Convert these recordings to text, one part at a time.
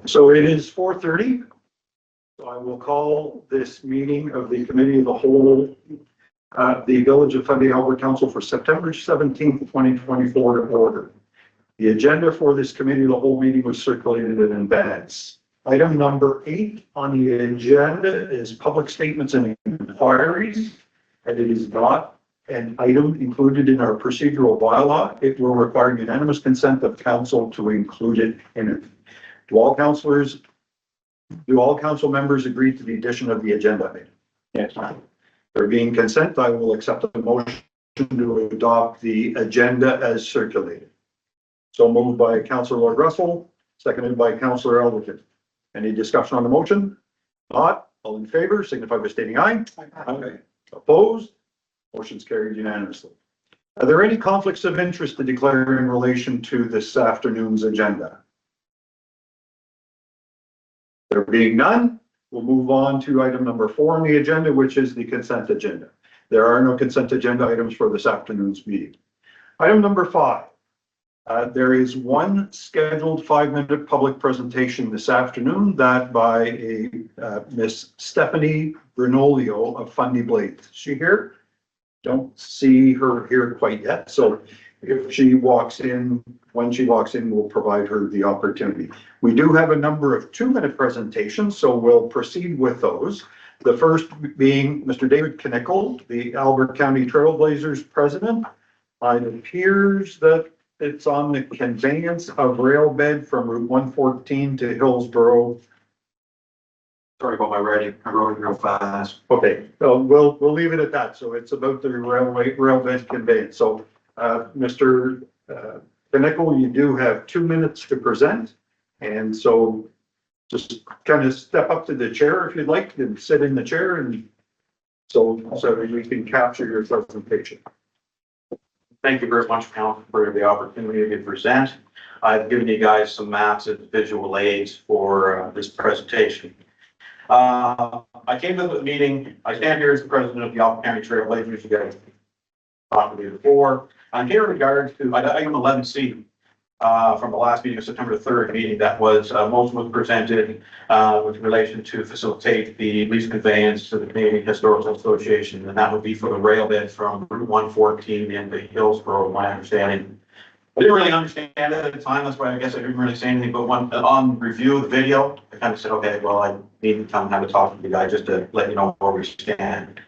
So it is 4:30. So I will call this meeting of the Committee of the Whole, the Village of Fundy Albert Council for September 17th, 2024 to order. The agenda for this Committee of the Whole meeting was circulated in advance. Item number 8 on the agenda is public statements and inquiries, and it is not an item included in our procedural bylaw. It will require unanimous consent of council to include it in it. Do all council members agree to the addition of the agenda item? Yes. There being consent, I will accept the motion to adopt the agenda as circulated. So moved by Councillor Lord Russell, seconded by Councillor Elderton. Any discussion on the motion? Not. All in favor, signify by stating aye. Aye. Opposed? Motion's carried unanimously. Are there any conflicts of interest to declare in relation to this afternoon's agenda? There being none, we'll move on to item number 4 on the agenda, which is the consent agenda. There are no consent agenda items for this afternoon's meeting. Item number 5. There is one scheduled 5-minute public presentation this afternoon, that by a Miss Stephanie Bernolio of Fundy Blades. Is she here? Don't see her here quite yet. So if she walks in, when she walks in, we'll provide her the opportunity. We do have a number of 2-minute presentations, so we'll proceed with those. The first being Mr. David Knickel, the Albert County Trailblazers president. It appears that it's on the conveyance of rail bed from Route 114 to Hillsborough. Sorry about my writing. I wrote it real fast. Okay, so we'll leave it at that. So it's about the rail bed conveyance. So Mr. Knickel, you do have 2 minutes to present. And so just kind of step up to the chair if you'd like and sit in the chair, and so we can capture your presentation. Thank you very much, Council, for the opportunity to present. I've given you guys some maps and visual aids for this presentation. I came to the meeting. I stand here as the president of the Albert County Trailblazers. You guys talked to me before. I'm here in regards to item 11C from the last meeting of September 3rd meeting that was motion was presented with relation to facilitate the lease conveyance to the Canadian Historical Association, and that would be for the rail bed from Route 114 into Hillsborough, my understanding. I didn't really understand it at the time, that's why I guess I didn't really say anything, but when on review of the video, I kind of said, okay, well, I need to come and have a talk with you guys just to let you know where we stand.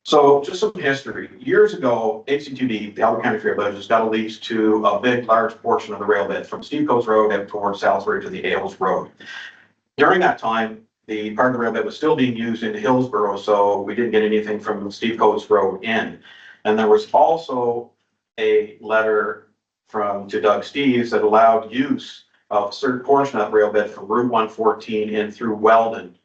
So just some history. Years ago, HCTD, the Albert County Trailblazers, got a lease to a large portion of the rail bed from Steve Coates Road out towards Salisbury to the Ailes Road. During that time, the part of the rail bed was still being used in Hillsborough, so we didn't get anything from Steve Coates Road in. And there was also a letter to Doug Steves that allowed use of a certain portion of that rail bed from Route 114 in through Weldon.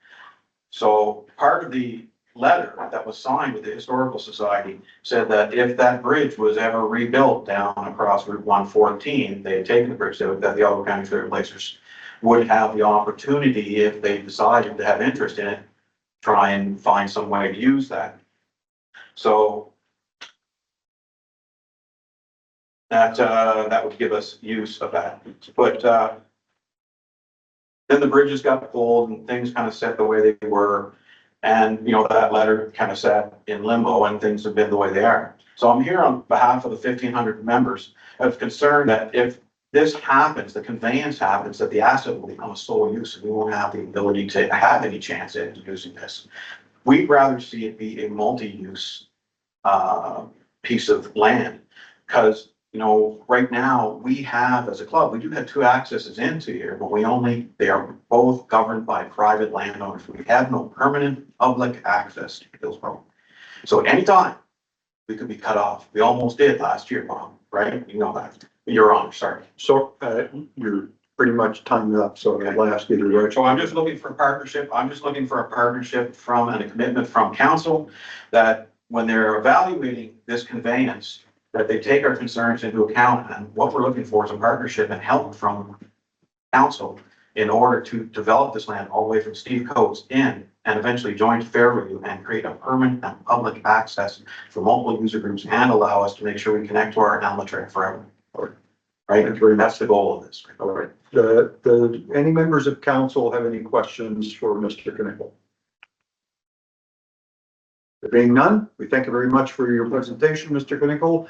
So part of the letter that was signed with the Historical Society said that if that bridge was ever rebuilt down across Route 114, they had taken the bridge, that the Albert County Trailblazers would have the opportunity, if they decided to have interest in it, try and find some way to use that. So that would give us use of that. But then the bridges got pulled and things kind of set the way they were. And, you know, that letter kind of sat in limbo and things have been the way they are. So I'm here on behalf of the 1,500 members of concern that if this happens, the conveyance happens, that the asset will become a sole use and we won't have the ability to have any chance at using this. We'd rather see it be a multi-use piece of land, because, you know, right now we have, as a club, we do have 2 accesses into here, but they are both governed by private landowners. We have no permanent public access to Hillsborough. So anytime we could be cut off. We almost did last year, Bob, right? You know that. You're on, sorry. So you're pretty much timed up, so I'll ask you to write. So I'm just looking for a partnership. I'm just looking for a partnership from and a commitment from council that when they're evaluating this conveyance, that they take our concerns into account, and what we're looking for is a partnership and help from council in order to develop this land all the way from Steve Coates in and eventually join Fairview and create a permanent and public access for multiple user groups and allow us to make sure we connect to our Alma trail forever. All right? Thank you very much. That's the goal of this. All right. Any members of council have any questions for Mr. Knickle? There being none, we thank you very much for your presentation, Mr. Knickle.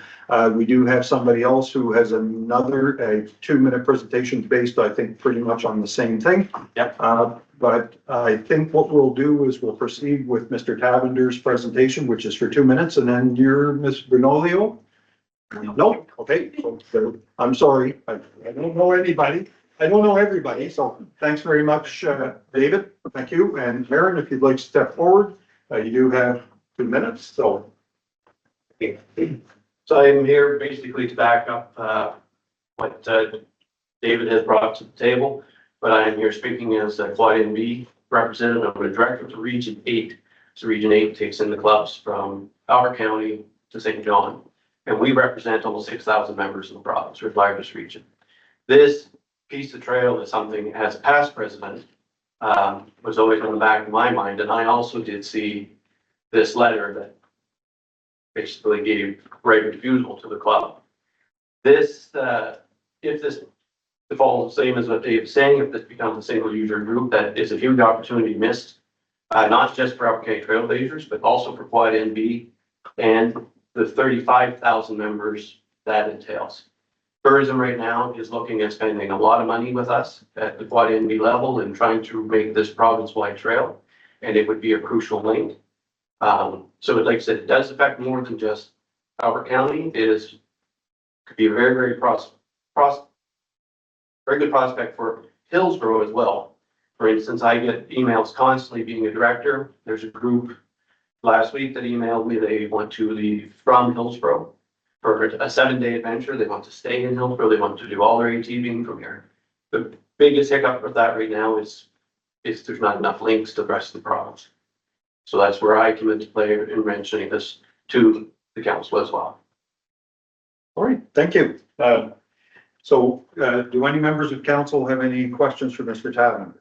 We do have somebody else who has another, a 2-minute presentation based, I think, pretty much on the same thing. Yep. But I think what we'll do is we'll proceed with Mr. Tavender's presentation, which is for 2 minutes, and then you're Ms. Bernolio? No, okay, so I'm sorry, I don't know anybody. I don't know everybody, so thanks very much, David. Thank you. And Aaron, if you'd like to step forward, you do have 2 minutes, so. So I'm here basically to back up what David has brought to the table, but I am here speaking as a Quad NB representative and director of Region 8. So Region 8 takes in the clubs from our county to St. John, and we represent almost 6,000 members in the province, our largest region. This piece of trail is something, as past president, was always on the back of my mind, and I also did see this letter that basically gave right refusal to the club. This, if this follows the same as what Dave's saying, if this becomes a single user group, that is a huge opportunity missed, not just for Upper Canada Trailblazers, but also for Quad NB and the 35,000 members that entails. Tourism right now is looking at spending a lot of money with us at the Quad NB level and trying to make this province-wide trail, and it would be a crucial link. So like I said, it does affect more than just our county. It could be a very, very good prospect for Hillsborough as well. For instance, I get emails constantly being a director. There's a group last week that emailed me. They want to leave from Hillsborough for a 7-day adventure. They want to stay in Hillsborough. They want to do all their ATVing from here. The biggest hiccup with that right now is there's not enough links to the rest of the province. So that's where I come into play in mentioning this to the council as well. All right, thank you. So do any members of council have any questions for Mr. Tavender?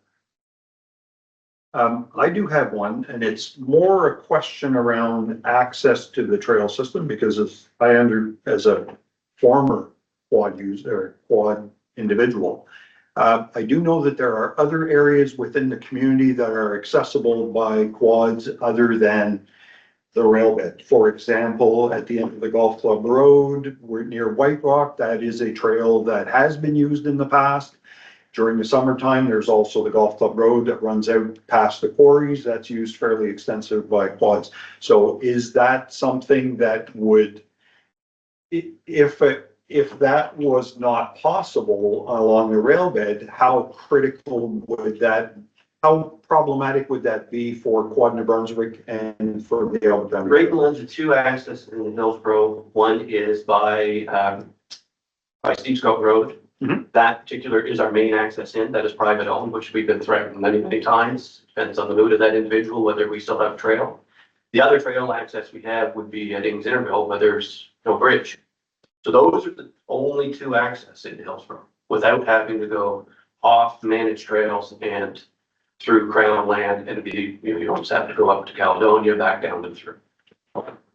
I do have one, and it's more a question around access to the trail system, because as a former quad user, quad individual, I do know that there are other areas within the community that are accessible by quads other than the railbed. For example, at the end of the Golf Club Road, we're near White Rock. That is a trail that has been used in the past. During the summertime, there's also the Golf Club Road that runs out past the quarries. That's used fairly extensive by quads. So is that something that would, if that was not possible along the railbed, how problematic would that be for Quad New Brunswick and for the Alberta Boundary? Great Ones are 2 access in Hillsborough. One is by Steep Scope Road. Mhm. That particular is our main access in. That is private owned, which we've been threatened many, many times. Depends on the mood of that individual, whether we still have trail. The other trail access we have would be at Ings Interville, where there's no bridge. So those are the only 2 access into Hillsborough without having to go off managed trails and through Crown land, and you don't just have to go up to Caledonia, back down and through.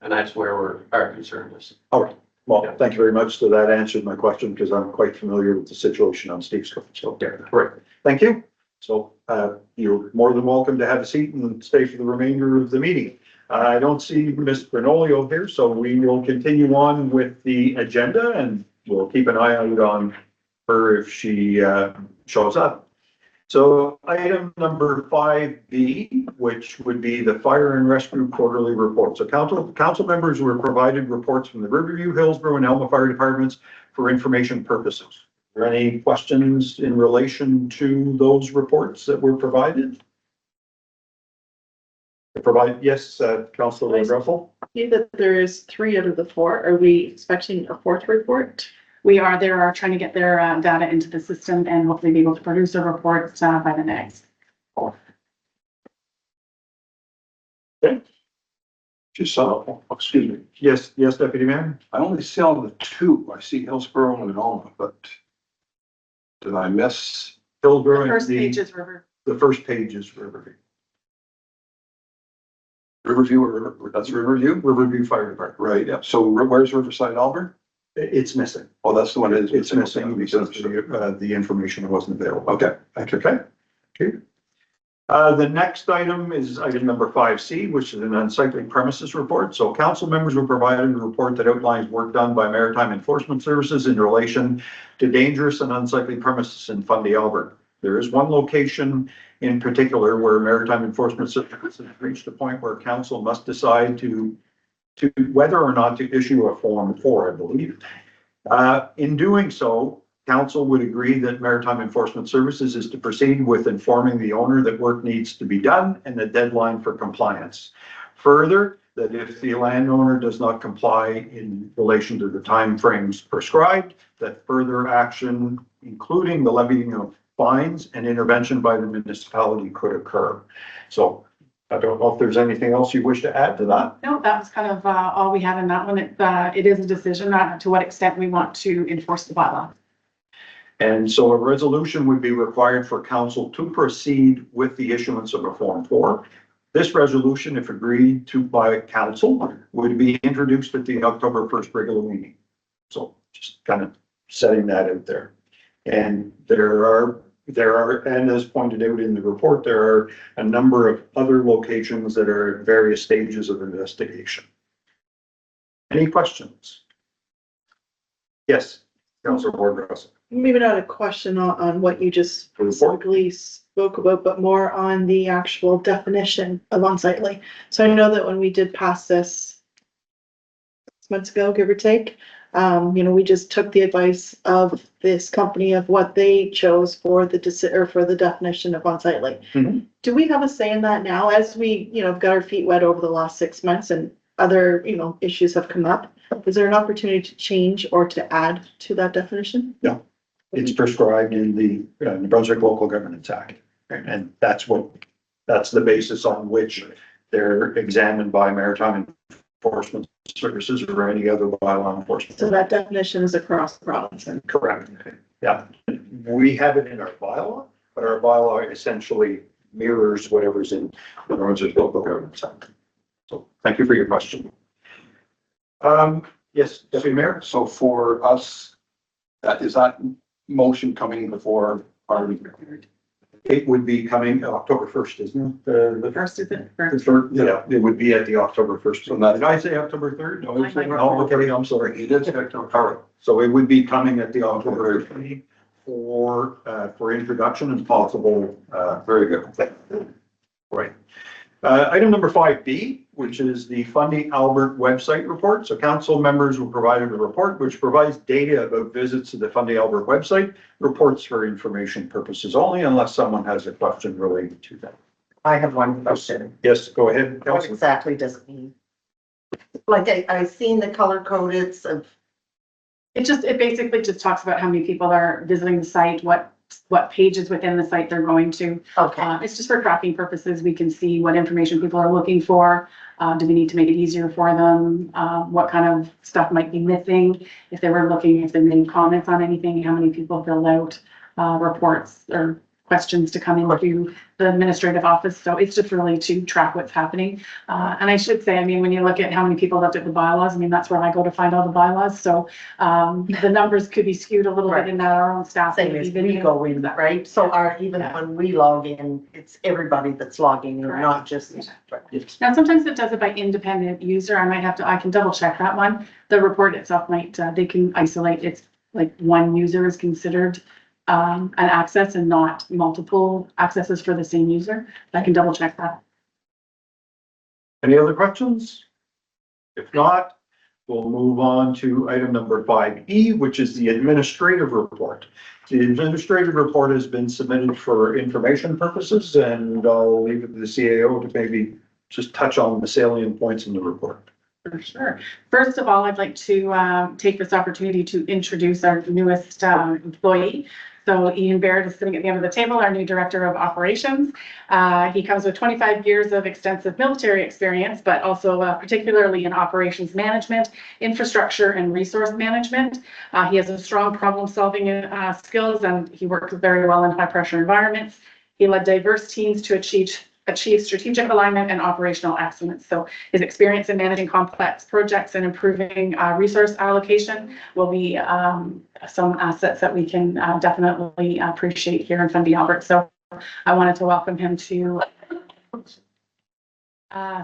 And that's where our concern is. All right. Well, thank you very much. So that answered my question, because I'm quite familiar with the situation on Steep Scope. So, yeah, great. Thank you. So you're more than welcome to have a seat and stay for the remainder of the meeting. I don't see Ms. Bernolio here, so we will continue on with the agenda, and we'll keep an eye out on her if she shows up. So item number 5B, which would be the fire and rescue quarterly report. So council members were provided reports from the Riverview, Hillsborough, and Elma fire departments for information purposes. Are there any questions in relation to those reports that were provided? Yes, Councilor Russell. See that there is 3 out of the 4. Are we expecting a 4th report? We are, they are trying to get their data into the system and hopefully be able to produce a report by the next. Okay. Just saw, excuse me, Yes, Deputy Mayor. I only see all the 2. I see Hillsborough and Alma, but did I miss? Hillsborough. First page is River. The first page is Riverview. Riverview or That's Riverview Fire Department. right? Yeah. So where's Riverside, Albert? It's missing. Oh, that's the one that is. It's missing because the information wasn't available. Okay, thank you. Okay. Okay. The next item is item number 5C, which is an unsightly premises report. So council members were provided a report that outlines work done by Maritime Enforcement Services in relation to dangerous and unsightly premises in Fundy, Alberta. There is one location in particular where Maritime Enforcement Services has reached a point where council must decide to whether or not to issue a Form 4, I believe. In doing so, council would agree that Maritime Enforcement Services is to proceed with informing the owner that work needs to be done and the deadline for compliance. Further, that if the landowner does not comply in relation to the timeframes prescribed, that further action, including the levying of fines and intervention by the municipality, could occur. So I don't know if there's anything else you wish to add to that. No, that was kind of all we had in that one. It is a decision to what extent we want to enforce the bylaw. And so a resolution would be required for council to proceed with the issuance of a Form 4. This resolution, if agreed to by council, would be introduced at the October 1st regular meeting. So just kind of setting that out there. And there are, and as pointed out in the report, there are a number of other locations that are at various stages of investigation. Any questions? Yes, Councilor Ward Russell. Maybe not a question on what you just specifically spoke about, but more on the actual definition of unsightly. So I know that when we did pass this 6 months ago, give or take, we just took the advice of this company of what they chose for the definition of unsightly. Mm-hmm. Do we have a say in that now as we, got our feet wet over the last 6 months and other, issues have come up? Is there an opportunity to change or to add to that definition? Yeah. It's prescribed in the New Brunswick Local Governance Act. And that's the basis on which they're examined by Maritime Enforcement Services or any other bylaw enforcement. So that definition is across the province. Correct. Yeah. We have it in our bylaw, but our bylaw essentially mirrors whatever's in the New Brunswick Local Governance Act. So thank you for your question. Yes, Deputy Mayor. So for us, is that motion coming before our It would be coming October 1st, isn't it? The First, is it? yeah, it would be at the October 1st. So that- Did I say October 3rd? No, I might- okay, I'm sorry. It is October. All right, so it would be coming at the October 1st meeting for introduction and possible, Very good. right. Item number 5B, which is the Fundy Albert website report. So council members were provided a report which provides data about visits to the Fundy Albert website, reports for information purposes only, unless someone has a question related to that. I have one question. Yes, go ahead. What Councilor. exactly does it mean? Like I seen the color coded of, It basically just talks about how many people are visiting the site, what pages within the site they're going to. okay, It's just for tracking purposes. We can see what information people are looking for. Do we need to make it easier for them? What kind of stuff might be missing? If they made comments on anything, how many people filled out reports or questions to come into the administrative office. So it's just really to track what's happening. And I should say, when you look at how many people looked at the bylaws, that's where I go to find all the bylaws. So the numbers could be skewed a little bit in that our own staff. same as we go in, right? So even Yeah. when we log in, it's everybody that's logging in, not just. Now, sometimes it does it by independent user. I can double check that one. The report itself they can isolate. It's like one user is considered an access and not multiple accesses for the same user. I can double check that. Any other questions? If not, we'll move on to item number 5E, which is the administrative report. The administrative report has been submitted for information purposes, and I'll leave it to the CAO to maybe just touch on the salient points in the report. For sure. First of all, I'd like to take this opportunity to introduce our newest employee. So Ian Baird is sitting at the end of the table, our new Director of Operations. He comes with 25 years of extensive military experience, but also particularly in operations management, infrastructure, and resource management. He has a strong problem-solving skills, and he works very well in high-pressure environments. He led diverse teams to achieve achieve strategic alignment and operational excellence. So his experience in managing complex projects and improving resource allocation will be some assets that we can definitely appreciate here in Fundy Albert. So I wanted to welcome him to.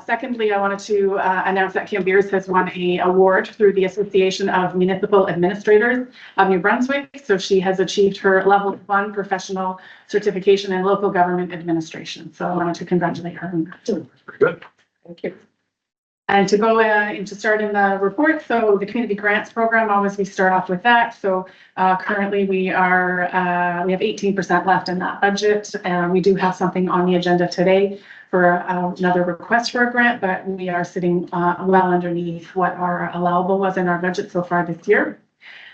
Secondly, I wanted to announce that Kim Beers has won an award through the Association of Municipal Administrators of New Brunswick. So she has achieved her level 1 professional certification in local government administration. So I wanted to congratulate her on that. Very good. Thank you. And to go into starting the report, so the community grants program, always we start off with that. So currently we have 18% left in that budget. We do have something on the agenda today for another request for a grant, but we are sitting well underneath what our allowable was in our budget so far this year.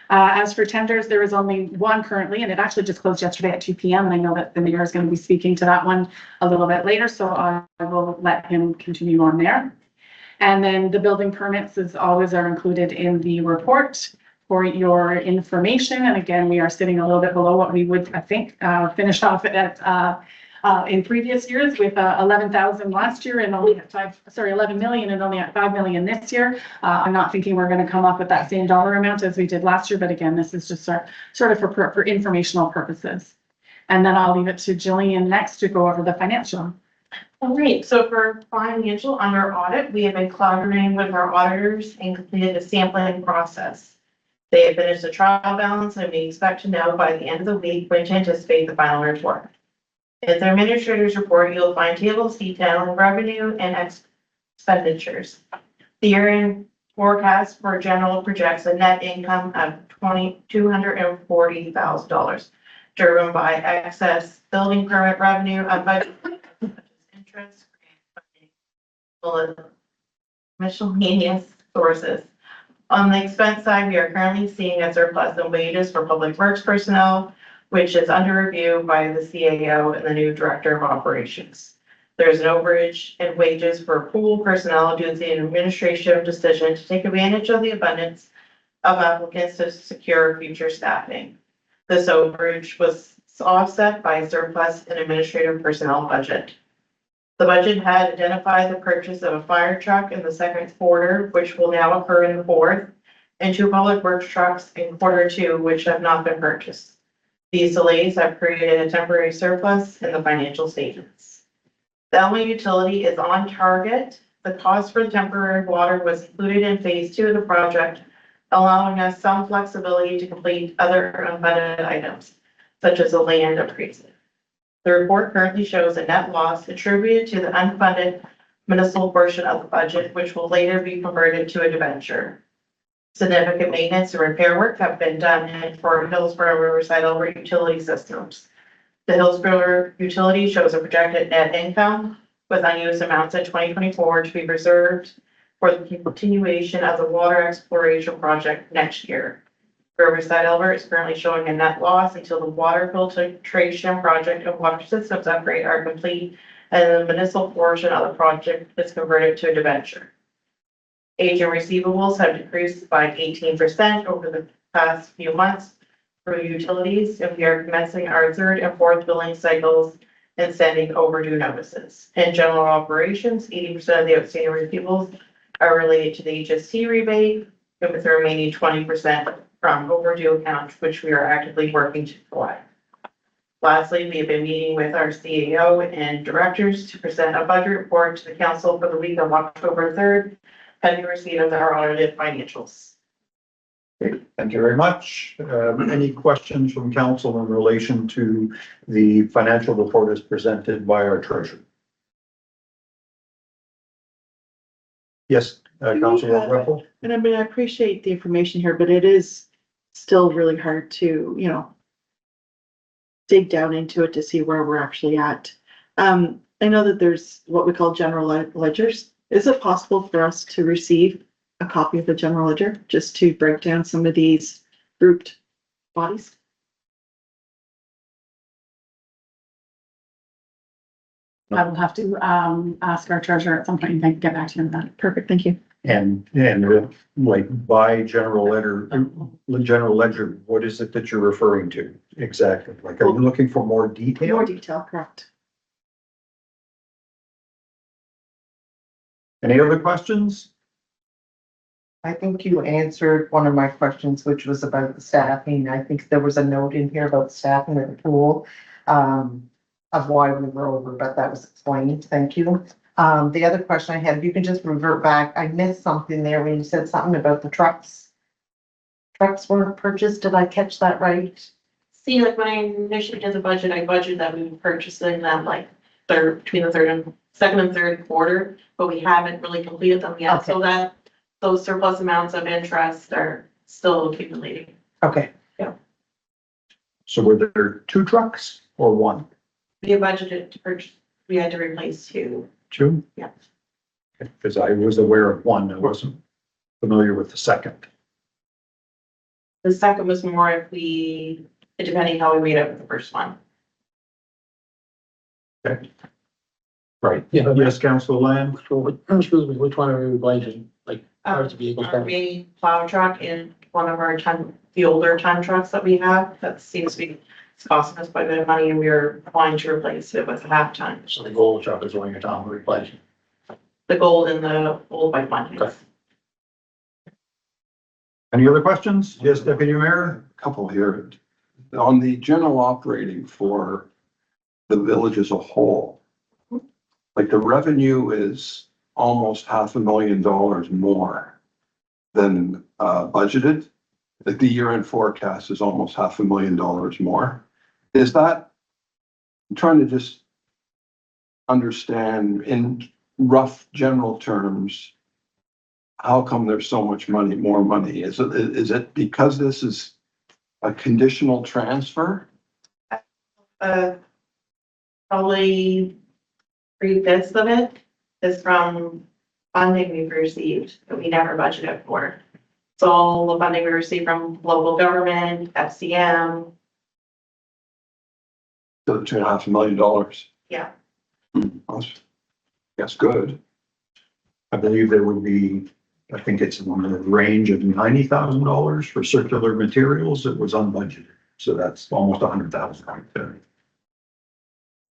As for tenders, there is only one currently, and it actually just closed yesterday at 2 p.m. And I know that the mayor is going to be speaking to that one a little bit later, so I will let him continue on there. And then the building permits as always are included in the report for your information. And again, we are sitting a little bit below what we would, I think, finish off at in previous years with 11,000 last year and only at 11 million and only at 5 million this year. I'm not thinking we're going to come up with that same dollar amount as we did last year, but again, this is just sort of for informational purposes. And then I'll leave it to Jillian next to go over the financial. All right, so for financial under audit, we have been collaborating with our auditors and completed a sampling process. They have finished the trial balance and we expect to know by the end of the week when to anticipate the final report. In the administrator's report, you'll find tables detailing revenue and expenditures. The year-end forecast for general projects a net income of $240,000, driven by excess building permit revenue of budget interest, miscellaneous sources. On the expense side, we are currently seeing a surplus in wages for public works personnel, which is under review by the CAO and the new director of operations. There's an overage in wages for pool personnel due to the administrative decision to take advantage of the abundance of applicants to secure future staffing. This overage was offset by a surplus in administrative personnel budget. The budget had identified the purchase of a fire truck in the second quarter, which will now occur in the fourth, and 2 public works trucks in quarter 2, which have not been purchased. These delays have created a temporary surplus in the financial statements. The Elma utility is on target. The cost for the temporary water was included in phase 2 of the project, allowing us some flexibility to complete other unfunded items, such as a land appraisal. The report currently shows a net loss attributed to the unfunded municipal portion of the budget, which will later be converted to a debenture. Significant maintenance and repair work have been done for Hillsborough Riverside Albert utility systems. The Hillsborough utility shows a projected net income with unused amounts in 2024 to be reserved for the continuation of the water exploration project next year. Riverside Albert is currently showing a net loss until the water filtration project and water systems upgrade are complete and the municipal portion of the project is converted to a debenture. Agent receivables have decreased by 18% over the past few months for utilities, and we are commencing our 3rd and 4th billing cycles and sending overdue notices. In general operations, 80% of the outstanding receivables are related to the HST rebate, and with the remaining 20% from overdue accounts, which we are actively working to collect. Lastly, we have been meeting with our CAO and directors to present a budget report to the council for the week of October 3rd, pending receipt of our audited financials. Great. Thank you very much. Any questions from council in relation to the financial report as presented by our treasurer? Yes, Councilor Whipple. And I mean, I appreciate the information here, but it is still really hard to, dig down into it to see where we're actually at. I know that there's what we call general ledgers. Is it possible for us to receive a copy of the general ledger just to break down some of these grouped bodies? I will have to ask our treasurer at some point and get back to you on that. Perfect, thank you. And like by general ledger, what is it that you're referring to exactly? Like, are you looking for more detail? More detail, correct. Any other questions? I think you answered one of my questions, which was about the staffing. I think there was a note in here about staffing at the pool, of why we were over, but that was explained. Thank you. The other question I had, if you can just revert back, I missed something there when you said something about the trucks. Trucks weren't purchased. Did I catch that right? See, like when I initially did the budget, I budgeted that we would purchase it in that like between the second and third quarter, but we haven't really completed them yet, so that those surplus amounts of interest are still accumulating. Okay. So were there 2 trucks or 1? We had budgeted to purchase, we had to replace 2. 2? Yeah. Because I was aware of 1, I wasn't familiar with the second. The second was more if depending how we made up with the first one. Okay. Right. Yeah. Yes, Council Lamb? Excuse me, which one are we budgeting? Like, cars to be Our main plow truck and one of our the older ton trucks that we have, that seems to be, it's costing us quite a bit of money, and we are wanting to replace it with a half ton. So the gold truck is one you're talking about replacing. The gold and the old white one. Okay. Any other questions? Yes, Deputy Mayor? Couple here. On the general operating for the village as a whole, like the revenue is almost $500,000 more than budgeted. Like the year-end forecast is almost $500,000 more. Is that, I'm trying to just understand in rough general terms, how come there's so much money, more money? Is it because this is a conditional transfer? Probably 3/5 of it is from funding we've received that we never budgeted for. It's all the funding we received from local government, FCM. So $2.5 million. Yeah. That's good. I believe there would be, I think it's in the range of $90,000 for circular materials that was unbudgeted. So that's almost $100,000 right there.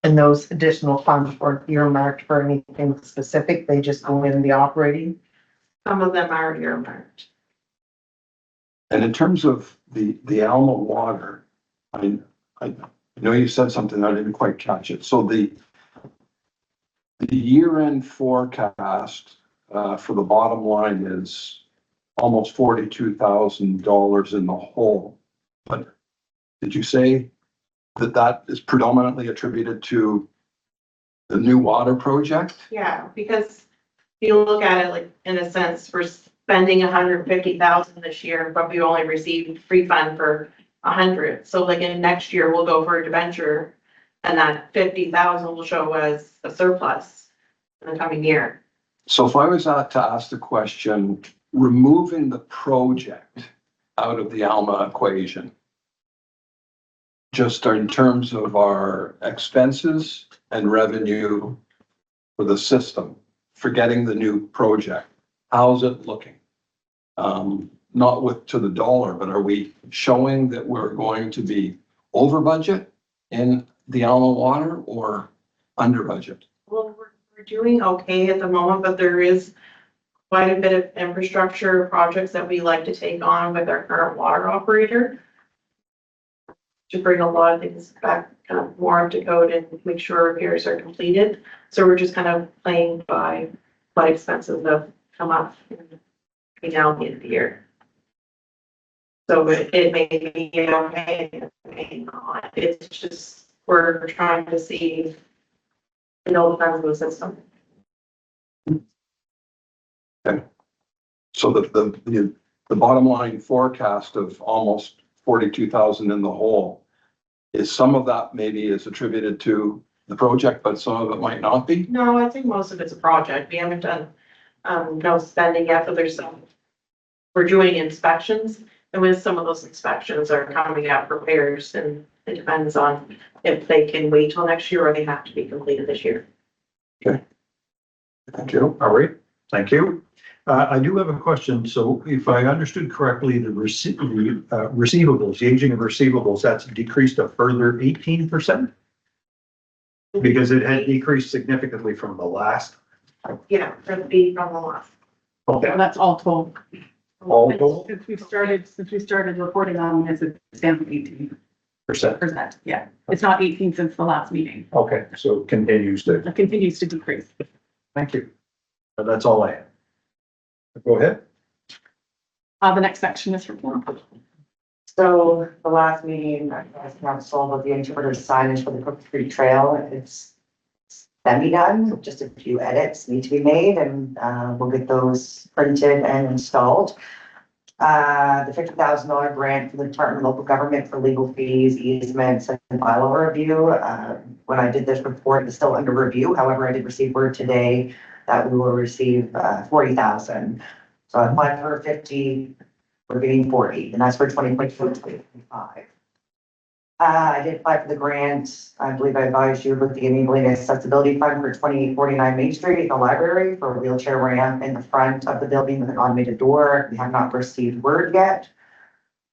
And those additional funds weren't earmarked for anything specific. They just go in the operating. Some of them are earmarked. And in terms of the Alma water, I know you said something, I didn't quite catch it. So the year-end forecast for the bottom line is almost $42,000 in the hole. But did you say that is predominantly attributed to the new water project? Yeah, because if you look at it like, in a sense, we're spending $150,000 this year, but we only received refund for 100. So like in next year, we'll go for a debenture and that 50,000 will show as a surplus in the coming year. So if I was to ask the question, removing the project out of the Alma equation, just in terms of our expenses and revenue for the system, forgetting the new project, how's it looking? Not with to the dollar, but are we showing that we're going to be over budget in the Alma water or under budget? Well, we're doing okay at the moment, but there is quite a bit of infrastructure projects that we like to take on with our current water operator to bring a lot of things back, kind of more up to code and make sure repairs are completed. So we're just kind of playing by what expenses have come up between now and the end of the year. So it may be okay, it may not. It's just, we're trying to see, it all depends on the system. So the bottom line forecast of almost 42,000 in the hole, is some of that maybe is attributed to the project, but some of it might not be? No, I think most of it's a project. We haven't done, no spending yet, but there's some, we're doing inspections. And with some of those inspections are coming out repairs, and it depends on if they can wait till next year or they have to be completed this year. Thank you. All right, thank you. I do have a question. So if I understood correctly, the receivables, the aging of receivables, that's decreased a further 18%? Because it had decreased significantly from the last. you know, for the fee from the last. Okay, Well, that's all told. all total Since we started reporting on this, it's down to 18%. percent. Yeah. It's not 18 since the last meeting. Okay, so it continues to, It continues to decrease. thank you. That's all I have. Go ahead. The next section is report. So the last meeting, I was council with the interpreter signage for the Cook Street Trail. It's semi-done, just a few edits need to be made and we'll get those printed and installed. The $50,000 grant for the Department of Local Government for legal fees, easements and bylaw review. When I did this report, it's still under review. However, I did receive word today that we will receive 40,000. So I applied for 50, we're getting 40, and that's for 2024, 2025. I did apply for the grant. I believe I advised you with the Enabling Accessibility Fund for 2049 Main Street at the library for a wheelchair ramp in the front of the building with an automated door. We have not received word yet.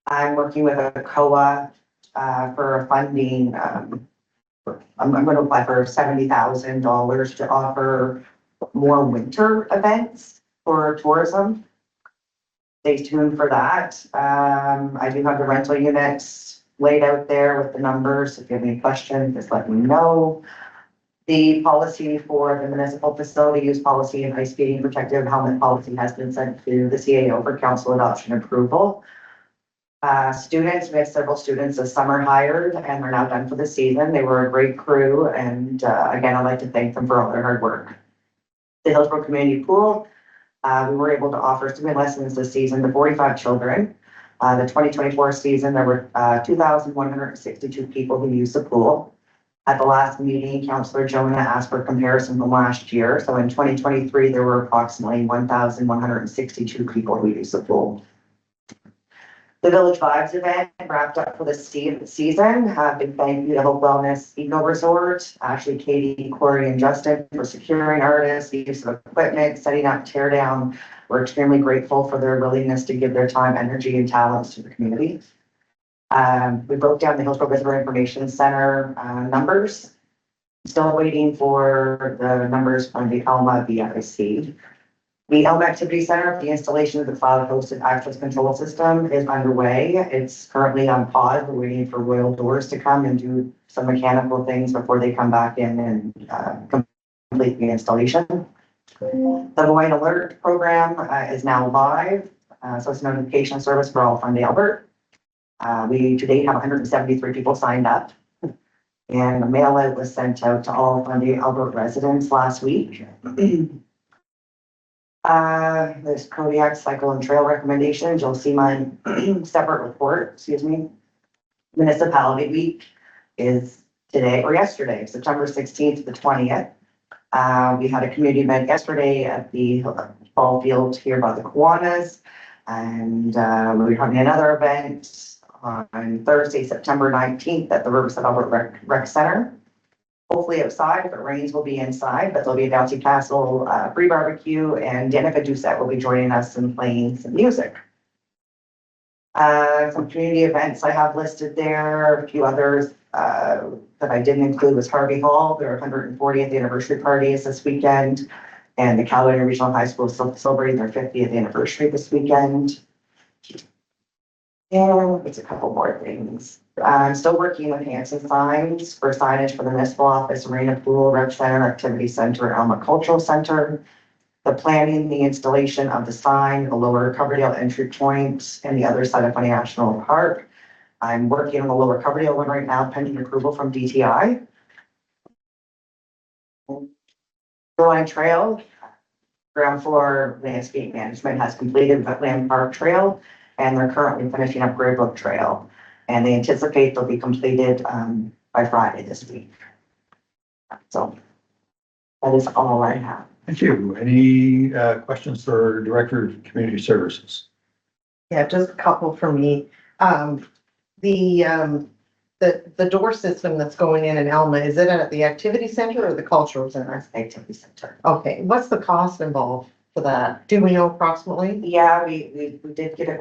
I'm working with a COA for funding. I'm going to apply for $70,000 to offer more winter events for tourism. Stay tuned for that. I do have the rental units laid out there with the numbers. If you have any questions, just let me know. The policy for the municipal facility use policy and ice skating protective helmet policy has been sent to the CAO for council adoption approval. Students, we have several students this summer hired and they're now done for the season. They were a great crew and again, I'd like to thank them for all their hard work. The Hillsborough Community Pool, we were able to offer swimming lessons this season to 45 children. The 2024 season, there were 2,162 people who used the pool. At the last meeting, Councillor Jonah asked for a comparison from last year. So in 2023, there were approximately 1,162 people who used the pool. The Village Vibes event wrapped up for the season. Big thank you to Hope Wellness Eco Resort, Ashley, Katie, Corey, and Justin for securing artists, the use of equipment, setting up, tear down. We're extremely grateful for their willingness to give their time, energy, and talents to the community. We broke down the Hillsborough Visitor Information Center numbers. Still waiting for the numbers from the Alma VIC. The Elm Activity Center, the installation of the cloud-hosted access control system is underway. It's currently on pause. We're waiting for Royal Doors to come and do some mechanical things before they come back in and complete the installation. The Moine Alert program is now live. So it's a notification service for all Fundy Albert. We to date have 173 people signed up. And a mail out was sent out to all Fundy Albert residents last week. This Kodiak cycle and trail recommendations, you'll see my separate report, excuse me. Municipality week is today or yesterday, September 16th to the 20th. We had a community event yesterday at the ball field here by the Kiwanis. And we're having another event on Thursday, September 19th at the Riverside Albert Rec Center. Hopefully outside, if it rains, we'll be inside, but there'll be a bouncy castle, free barbecue, and Danica Doucette will be joining us and playing some music. Some community events I have listed there, a few others that I didn't include was Harvey Hall, their 140th anniversary party is this weekend, and the Caledonia Regional High School is celebrating their 50th anniversary this weekend. And it's a couple more things. I'm still working with Hanson Signs for signage for the municipal office, Arena Pool, Rec Center, Activity Center, Alma Cultural Center. The planning, the installation of the sign, the lower Coverdale entry point, and the other side of Fundy National Park. I'm working on the lower Coverdale one right now, pending approval from DTI. Shoreline Trail, ground floor landscape management has completed Wetland Park Trail, and they're currently finishing up Grey Brook Trail. And they anticipate they'll be completed by Friday this week. So that is all I have. Thank you. Any questions for Director of Community Services? Yeah, just a couple for me. The door system that's going in Alma, is it at the activity center or the cultural center? Activity Center. Okay, what's the cost involved for that? Do we know approximately? Yeah, we did get a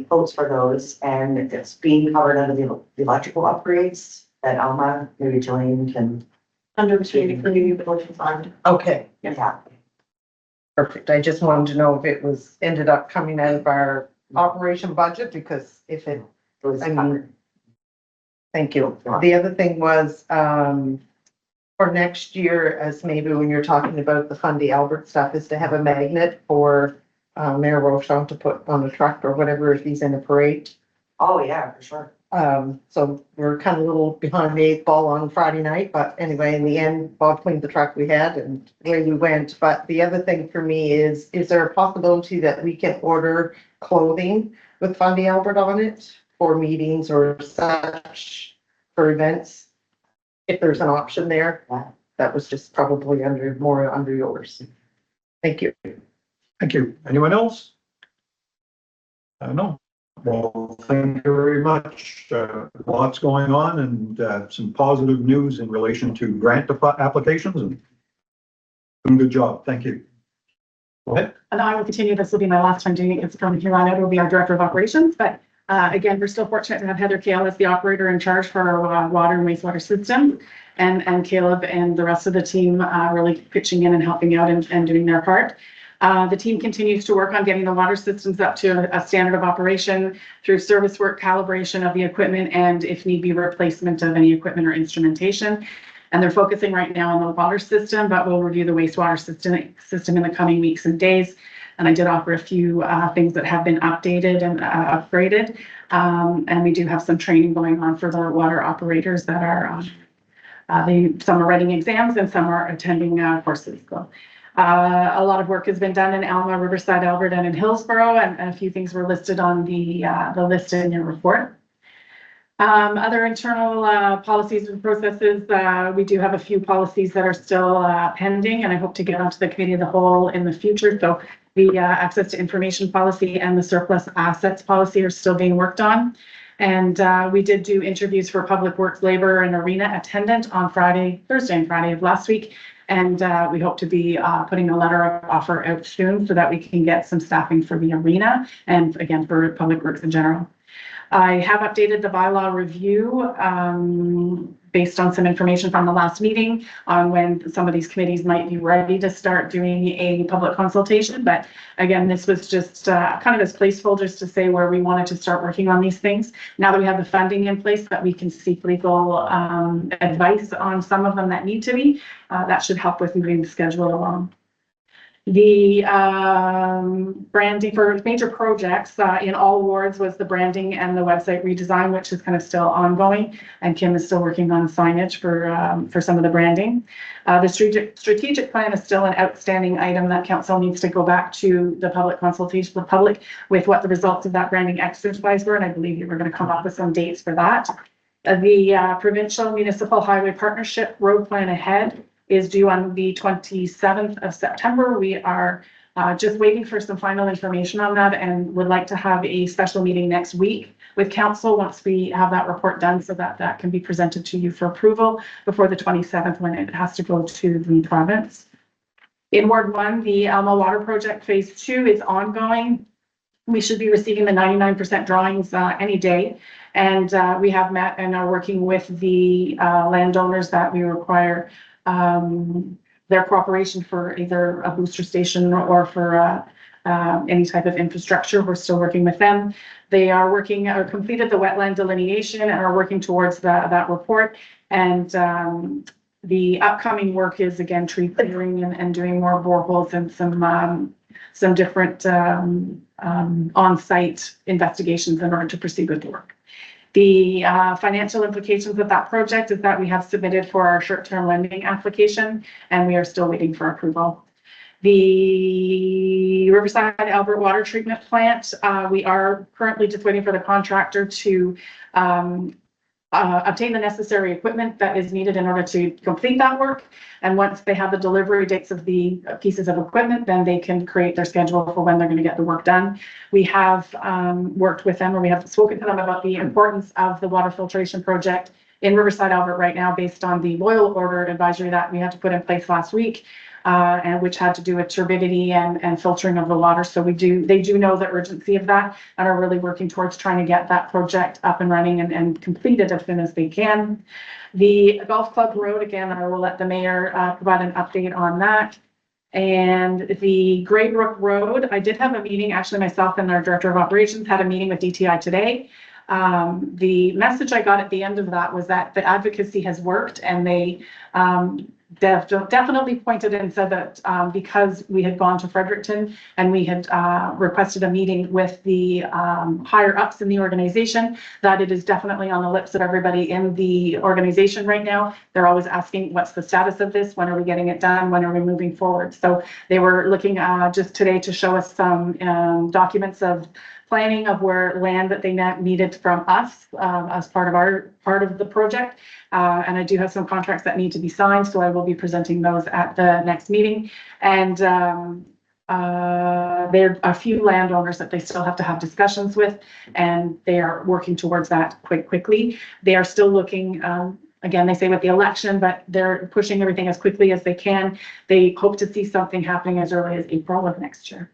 quotes for those, and it's being covered under the electrical upgrades that Alma, maybe Jillian can. Under the community village fund. Okay, Yeah. Perfect. I just wanted to know if it was, ended up coming out of our operation budget, because if it, It was I mean, thank you. The other thing was, for next year, as maybe when you're talking about the Fundy Albert stuff, is to have a magnet for Mayor Rochon to put on a truck or whatever if he's in a parade. Oh, yeah, for sure. So we're kind of a little behind the eight ball on Friday night, but anyway, in the end, Bob cleaned the truck we had and away we went. But the other thing for me is there a possibility that we can order clothing with Fundy Albert on it for meetings or such, for events? If there's an option there, Yeah. that was just probably more under yours. Thank you. Thank you. Anyone else? No. Well, thank you very much. Lots going on and some positive news in relation to grant applications and doing a good job. Thank you. Go ahead. And I will continue. This will be my last time doing it. It's from here on out. It will be our director of operations, but again, we're still fortunate to have Heather Kale as the operator in charge for our water and wastewater system, and Caleb and the rest of the team really pitching in and helping out and doing their part. The team continues to work on getting the water systems up to a standard of operation through service work, calibration of the equipment, and if need be, replacement of any equipment or instrumentation. And they're focusing right now on the water system, but we'll review the wastewater system in the coming weeks and days. And I did offer a few things that have been updated and upgraded. And we do have some training going on for the water operators that are, some are writing exams and some are attending courses. So a lot of work has been done in Alma, Riverside, Albert, and in Hillsborough, and a few things were listed on the list in your report. Other internal policies and processes, we do have a few policies that are still pending, and I hope to get onto the committee of the whole in the future. So the access to information policy and the surplus assets policy are still being worked on. And we did do interviews for public works labor and arena attendant on Thursday and Friday of last week. And we hope to be putting a letter of offer out soon so that we can get some staffing for the arena and again for public works in general. I have updated the bylaw review based on some information from the last meeting on when some of these committees might be ready to start doing a public consultation. But again, this was just kind of as placeholders to say where we wanted to start working on these things. Now that we have the funding in place, that we can seek legal advice on some of them that need to be, that should help with moving the schedule along. The branding for major projects in all wards was the branding and the website redesign, which is kind of still ongoing. And Kim is still working on signage for some of the branding. The strategic plan is still an outstanding item that council needs to go back to the public consultation, the public, with what the results of that branding exercise were. And I believe you were going to come up with some dates for that. The provincial municipal highway partnership road plan ahead is due on the 27th of September. We are just waiting for some final information on that and would like to have a special meeting next week with council once we have that report done so that that can be presented to you for approval before the 27th when it has to go to the province. In Ward 1, the Alma Water Project Phase 2 is ongoing. We should be receiving the 99% drawings any day. And we have met and are working with the landowners that we require their cooperation for either a booster station or for any type of infrastructure. We're still working with them. They are working or completed the wetland delineation and are working towards that report. And the upcoming work is again tree clearing and doing more boreholes and some different on-site investigations in order to proceed with the work. The financial implications of that project is that we have submitted for our short-term lending application and we are still waiting for approval. The Riverside Albert Water Treatment Plant, we are currently just waiting for the contractor to obtain the necessary equipment that is needed in order to complete that work. And once they have the delivery dates of the pieces of equipment, then they can create their schedule for when they're going to get the work done. We have worked with them, or we have spoken to them about the importance of the water filtration project in Riverside Albert right now, based on the boil order advisory that we had to put in place last week, and which had to do with turbidity and filtering of the water. So they do know the urgency of that and are really working towards trying to get that project up and running and completed as soon as they can. The Golf Club Road, again, I will let the mayor provide an update on that. And the Gray Brook Road, I did have a meeting, actually myself and our Director of Operations had a meeting with DTI today. The message I got at the end of that was that the advocacy has worked, and they definitely pointed and said that because we had gone to Fredericton and we had requested a meeting with the higher ups in the organization, that it is definitely on the lips of everybody in the organization right now. They're always asking, what's the status of this? When are we getting it done? When are we moving forward? So they were looking just today to show us some documents of planning of where land that they needed from us as part of the project. And I do have some contracts that need to be signed, so I will be presenting those at the next meeting. And there are a few landowners that they still have to have discussions with, and they are working towards that quickly. They are still looking, again, they say with the election, but they're pushing everything as quickly as they can. They hope to see something happening as early as April of next year.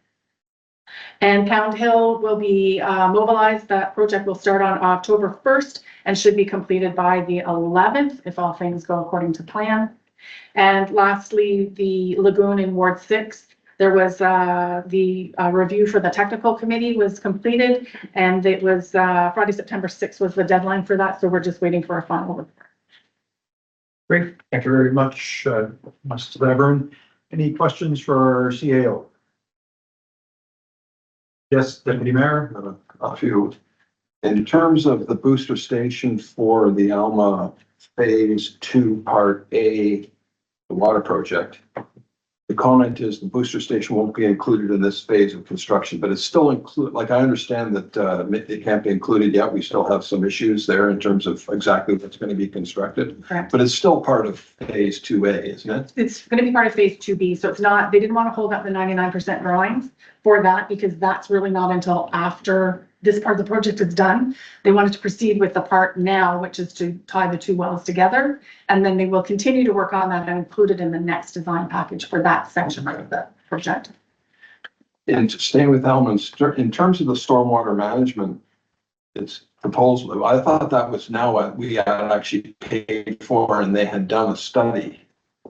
And Pound Hill will be mobilized. That project will start on October 1st and should be completed by the 11th if all things go according to plan. And lastly, the lagoon in Ward 6, there was the review for the technical committee was completed, and it was Friday, September 6th was the deadline for that. So we're just waiting for a final report. Great, thank you very much, Ms. Leburn. Any questions for our CAO? Yes, Deputy Mayor? A few. In terms of the booster station for the Alma Phase 2 Part A, the water project, the comment is the booster station won't be included in this phase of construction, but it's still included. Like, I understand that it can't be included yet. We still have some issues there in terms of exactly what's going to be constructed. Correct. But it's still part of Phase 2A, isn't it? It's going to be part of Phase 2B, so it's not, they didn't want to hold up the 99% drawings for that because that's really not until after this part of the project is done. They wanted to proceed with the part now, which is to tie the two wells together, and then they will continue to work on that and include it in the next design package for that section of the project. And staying with Alma, in terms of the stormwater management, it's proposal, I thought that was now what we had actually paid for and they had done a study.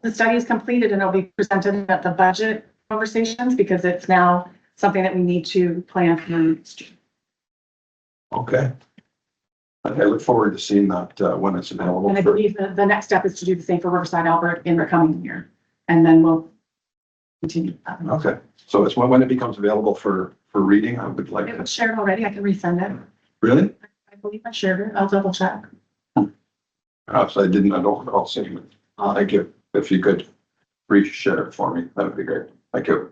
The study is completed and it'll be presented at the budget conversations because it's now something that we need to plan for next year. Okay. I look forward to seeing that when it's available. And I believe that the next step is to do the same for Riverside, Albert in the coming year. And then we'll continue. Okay, so it's when it becomes available for reading, I would like It to. was shared already. I can resend it. Really? I believe I shared it. I'll double check. Perhaps I didn't, I don't recall seeing it. Thank you. If you could re-share it for me, that would be great. Thank you.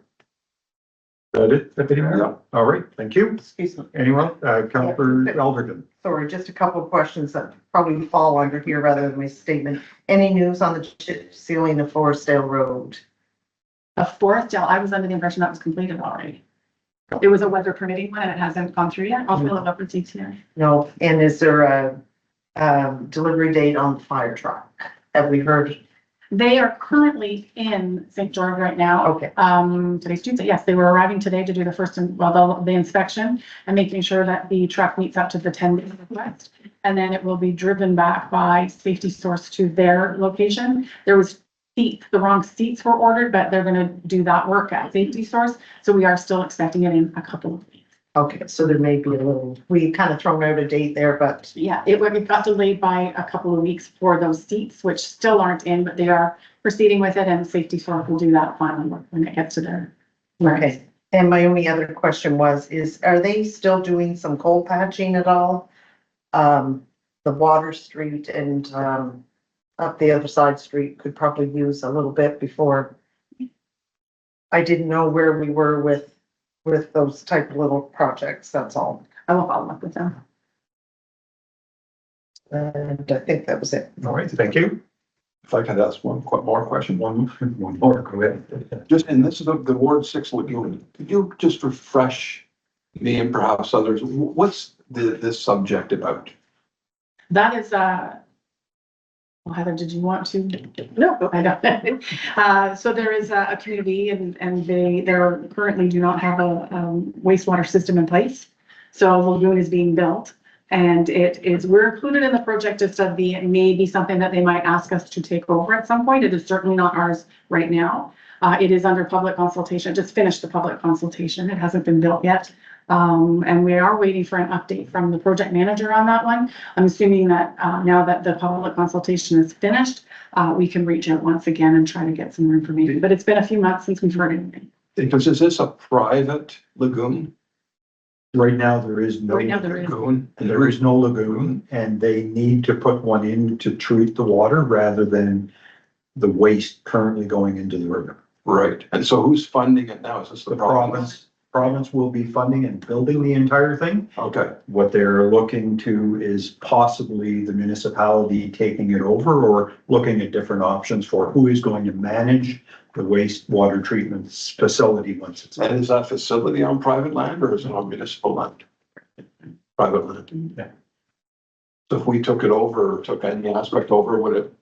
That it, Deputy Mayor? Yeah. All right, thank you. Excuse me. Anyone? Councillor Elderton? Sorry, just a couple of questions that probably fall under here rather than my statement. Any news on the chip sealing of Forestdale Road? A Forestdale, I was under the impression that was completed already. It was a weather permitting one and it hasn't gone through yet. I'll pull it up and see here. No, and is there a delivery date on the fire truck? Have we heard? They are currently in St. George right now. Okay, Today's Tuesday. Yes, they were arriving today to do the first, the inspection and making sure that the truck meets up to the 10-day request. And then it will be driven back by Safety Source to their location. There was seats, the wrong seats were ordered, but they're going to do that work at Safety Source. So we are still expecting it in a couple of weeks. okay, so there may be a little, we kind of thrown out a date there, but Yeah, it got delayed by a couple of weeks for those seats, which still aren't in, but they are proceeding with it, and Safety Source will do that finally when it gets to their. okay. And my only other question was, are they still doing some coal patching at all? The Water Street and, up the other side street could probably use a little bit before. I didn't know where we were with those type of little projects, that's all. I will follow up with them. And I think that was it. All right, thank you. If I could ask one more question. One more, go ahead. Just, and this is the Ward 6 lagoon. Could you just refresh me and perhaps others, what's this subject about? That is, well, Heather, did you want to? No, I don't. So there is a community and they currently do not have a wastewater system in place. So a lagoon is being built And we're included in the project just of it may be something that they might ask us to take over at some point. It is certainly not ours right now. It is under public consultation, just finished the public consultation. It hasn't been built yet. And we are waiting for an update from the project manager on that one. I'm assuming that, now that the public consultation is finished, we can reach out once again and try to get some more information, but it's been a few months since we've heard anything. Because is this a private lagoon? Right now, there is no. Right now, there is. Lagoon? There is no lagoon, and they need to put one in to treat the water rather than the waste currently going into the river. Right, and so who's funding it now? Is this the The province? province will be funding and building the entire thing. Okay, What they're looking to is possibly the municipality taking it over or looking at different options for who is going to manage the wastewater treatment facility once it's. and is that facility on private land or is it on municipal land? Private land. Yeah. So if we took it over, or took any aspect over, would it?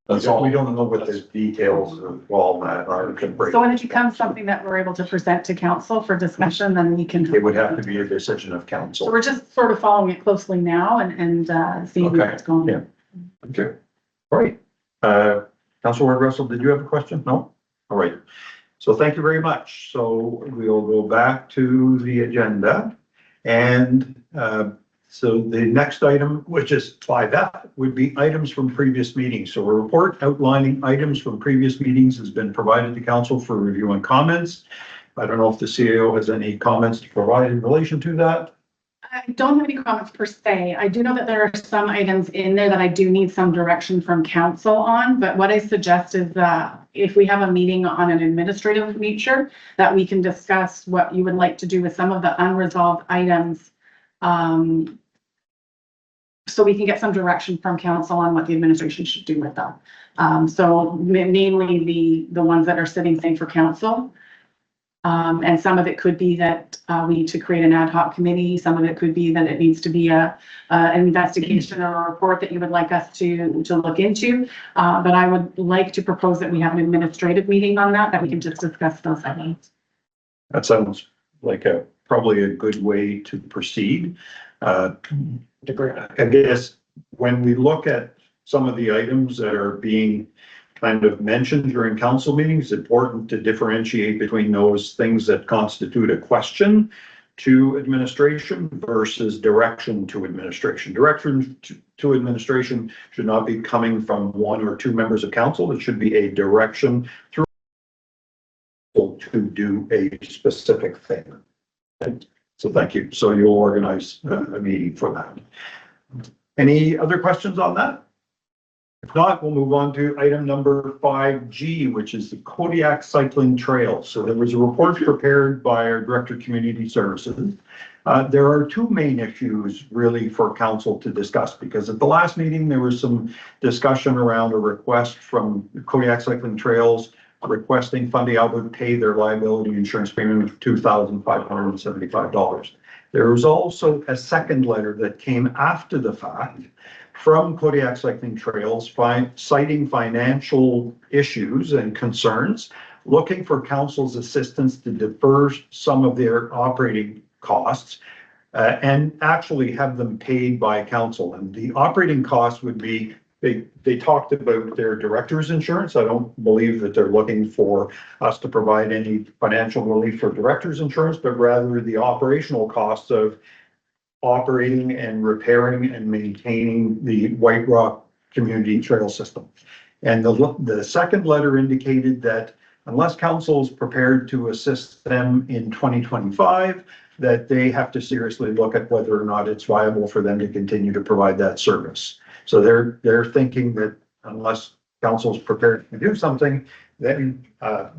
That's all. We don't know what the details of all that are. So when it becomes something that we're able to present to council for discussion, then we can. It would have to be a decision of So council. we're just sort of following it closely now and seeing where Okay. it's going. Yeah. Okay. All right. Councilor Russell, did you have a question? No? All right. So thank you very much. So we'll go back to the agenda. And so the next item, which is 5F, would be items from previous meetings. So a report outlining items from previous meetings has been provided to council for review and comments. I don't know if the CAO has any comments to provide in relation to that. I don't have any comments per se. I do know that there are some items in there that I do need some direction from council on, but what I suggest is that if we have a meeting on an administrative nature, that we can discuss what you would like to do with some of the unresolved items. So we can get some direction from council on what the administration should do with them. So mainly the ones that are sitting, say, for council. And some of it could be that we need to create an ad hoc committee. Some of it could be that it needs to be an investigation or a report that you would like us to look into. But I would like to propose that we have an administrative meeting on that we can just discuss those items. That sounds like probably a good way to proceed. I guess when we look at some of the items that are being kind of mentioned during council meetings, it's important to differentiate between those things that constitute a question to administration versus direction to administration. Direction to administration should not be coming from one or two members of council. It should be a direction through to do a specific thing. So thank you. So you'll organize a meeting for that. Any other questions on that? If not, we'll move on to item number 5G, which is the Kodiak Cycling Trail. So there was a report prepared by our Director of Community Services. There are two main issues really for council to discuss, because at the last meeting, there was some discussion around a request from Kodiak Cycling Trails requesting Fundy Alberta pay their liability insurance premium of $2,575. There was also a second letter that came after the fact from Kodiak Cycling Trails, citing financial issues and concerns, looking for council's assistance to defer some of their operating costs and actually have them paid by council. And the operating costs would be, they talked about their director's insurance. I don't believe that they're looking for us to provide any financial relief for director's insurance, but rather the operational costs of operating and repairing and maintaining the White Rock Community Trail System. And the second letter indicated that unless council is prepared to assist them in 2025, that they have to seriously look at whether or not it's viable for them to continue to provide that service. So they're thinking that unless council is prepared to do something, then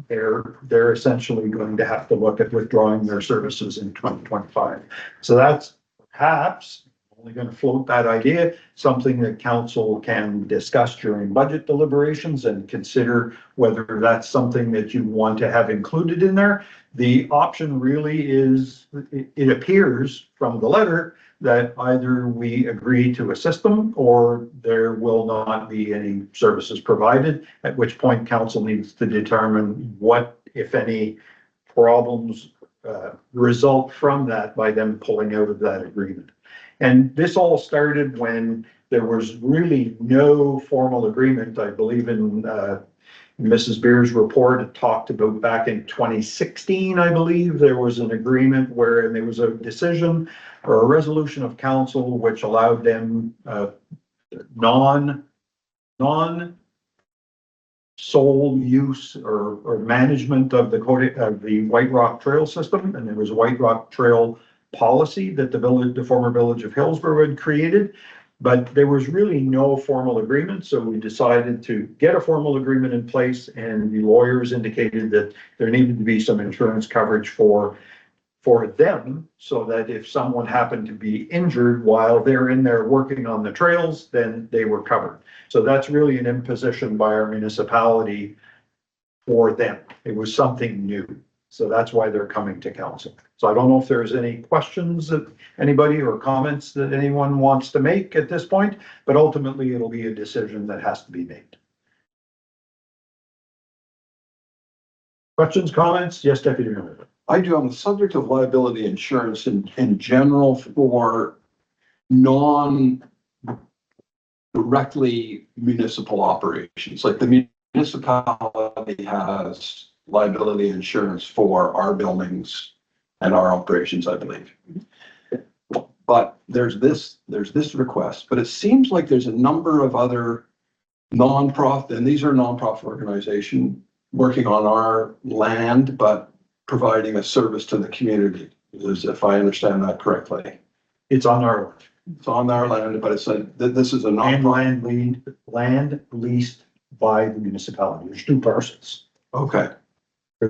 they're essentially going to have to look at withdrawing their services in 2025. So that's perhaps only going to float that idea, something that council can discuss during budget deliberations and consider whether that's something that you want to have included in there. The option really is, it appears from the letter that either we agree to assist them or there will not be any services provided, at which point council needs to determine what, if any, problems result from that by them pulling out of that agreement. And this all started when there was really no formal agreement. I believe in Mrs. Beer's report, it talked about back in 2016, I believe, there was an agreement where there was a decision or a resolution of council which allowed them non sole use or management of the White Rock Trail system. And there was a White Rock Trail policy that the former village of Hillsborough had created. But there was really no formal agreement, so we decided to get a formal agreement in place, and the lawyers indicated that there needed to be some insurance coverage for them, so that if someone happened to be injured while they're in there working on the trails, then they were covered. So that's really an imposition by our municipality for them. It was something new. So that's why they're coming to council. So I don't know if there's any questions that anybody or comments that anyone wants to make at this point, but ultimately it'll be a decision that has to be made. Questions, comments? Yes, Deputy Mayor. I do, on the subject of liability insurance in general for non-directly municipal operations, like the municipality has liability insurance for our buildings and our operations, I believe. But there's this request, but it seems like there's a number of other nonprofit, and these are nonprofit organizations working on our land, but providing a service to the community, if I understand that correctly. It's on our land, but it's this is a land leased by the municipality. There's two parcels. Okay.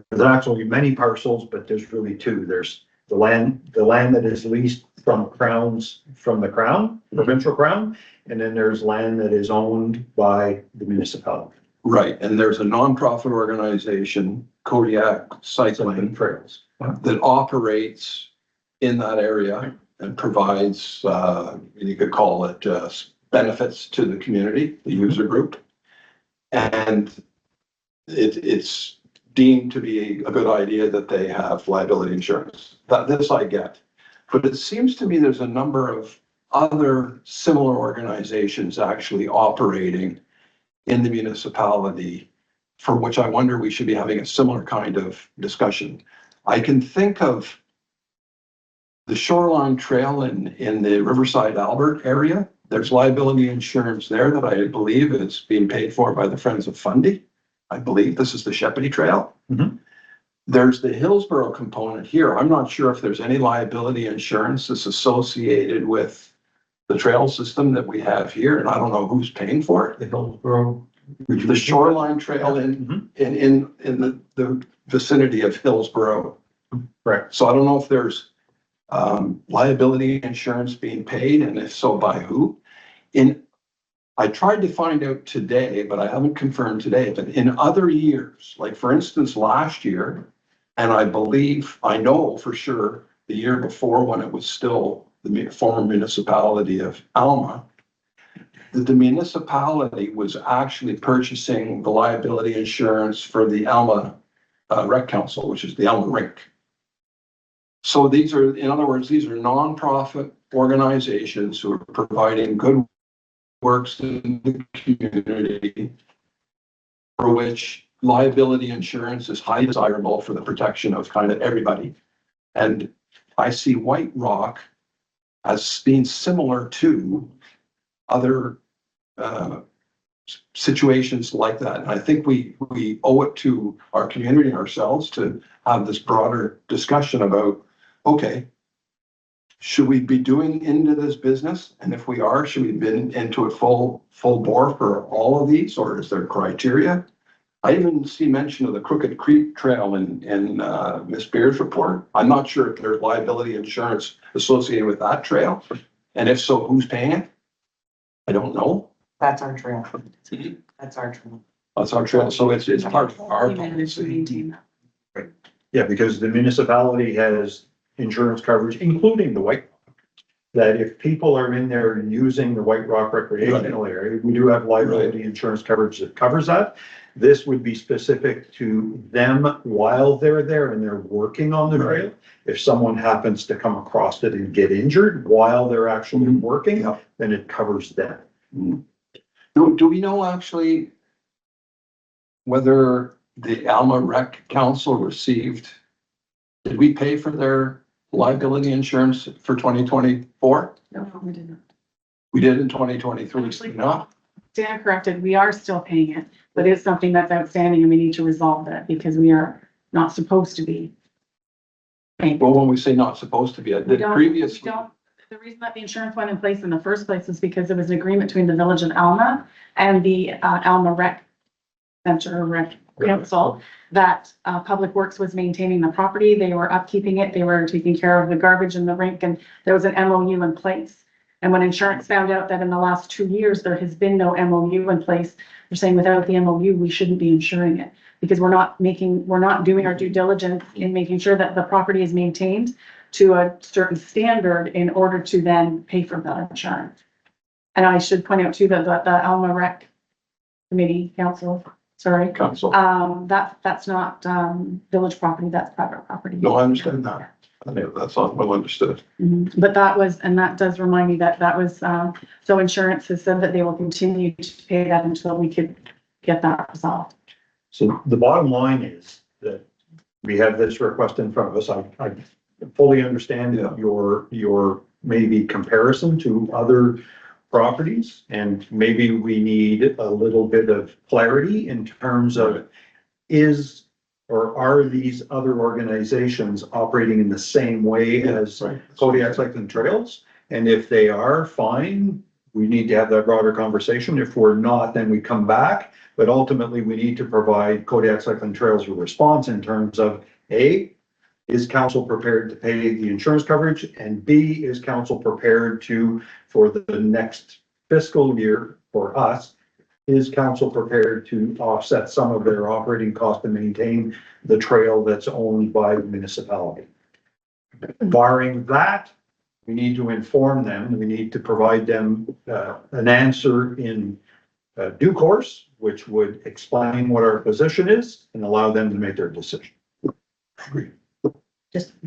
There's actually many parcels, but there's really two. There's the land that is leased from the crown, provincial crown, and then there's land that is owned by the municipality. Right, and there's a nonprofit organization, Kodiak Cycling Trails, that operates in that area and provides, you could call it, benefits to the community, the user group. And it's deemed to be a good idea that they have liability insurance. This I get. But it seems to me there's a number of other similar organizations actually operating in the municipality, for which I wonder we should be having a similar kind of discussion. I can think of the Shoreline Trail in the Riverside Albert area. There's liability insurance there that I believe is being paid for by the Friends of Fundy. I believe this is the Sheppity Trail. Mm-hmm. There's the Hillsborough component here. I'm not sure if there's any liability insurance that's associated with the trail system that we have here, and I don't know who's paying for it. The Hillsborough. The Shoreline Trail in the vicinity of Hillsborough. Right. So I don't know if there's liability insurance being paid, and if so, by who. I tried to find out today, but I haven't confirmed today, but in other years, like for instance, last year, and I know for sure the year before when it was still the former municipality of Alma, that the municipality was actually purchasing the liability insurance for the Alma Rec Council, which is the Alma Rink. So these are, in other words, these are nonprofit organizations who are providing good works in the community for which liability insurance is highly desirable for the protection of kind of everybody. And I see White Rock as being similar to other situations like that. And I think we owe it to our community and ourselves to have this broader discussion about, okay, should we be doing into this business? And if we are, should we be into it full bore for all of these, or is there criteria? I even see mention of the Crooked Creek Trail in Miss Beer's report. I'm not sure if there's liability insurance associated with that trail. And if so, who's paying it? I don't know. That's our trail. That's our trail. That's our trail. So it's part of our We manage and policy. maintain that. Yeah, because the municipality has insurance coverage, including the White Rock, that if people are in there using the White Rock recreational area, we do have liability insurance coverage that covers that. This would be specific to them while they're there and they're working on the trail. If someone happens to come across it and get injured while they're actually working, Yeah. then it covers them. Do we know actually whether the Alma Rec Council received, did we pay for their liability insurance for 2024? No, we didn't. We did in 2023, Actually, no? Stand corrected, we are still paying it, but it's something that's outstanding and we need to resolve that because we are not supposed to be paying. Well, when we say not supposed to be, I We did don't- previously. we don't- The reason that the insurance went in place in the first place is because there was an agreement between the village of Alma and the Alma Rec Center, Rec Council, that Public Works was maintaining the property, they were upkeeping it, they were taking care of the garbage in the rink, and there was an MOU in place. And when insurance found out that in the last 2 years, there has been no MOU in place, they're saying without the MOU, we shouldn't be insuring it. Because we're not doing our due diligence in making sure that the property is maintained to a certain standard in order to then pay for that insurance. And I should point out too that the Alma Rec Committee, Council, sorry, Council. that's not, village property, that's private property. No, I understand that. I know that's not well understood. Mhm. But that was, and that does remind me that was, so insurance has said that they will continue to pay that until we could get that resolved. So the bottom line is that we have this request in front of us. I fully understand Yeah. your maybe comparison to other properties. And maybe we need a little bit of clarity in terms of or are these other organizations operating in the same way as Right. Kodiak Cycling Trails? And if they are, fine, we need to have that broader conversation. If we're not, then we come back. But ultimately, we need to provide Kodiak Cycling Trails a response in terms of A, is council prepared to pay the insurance coverage? And B, is council prepared to, for the next fiscal year for us, is council prepared to offset some of their operating costs to maintain the trail that's owned by the municipality? Barring that, we need to inform them, we need to provide them an answer in due course, which would explain what our position is and allow them to make their decision.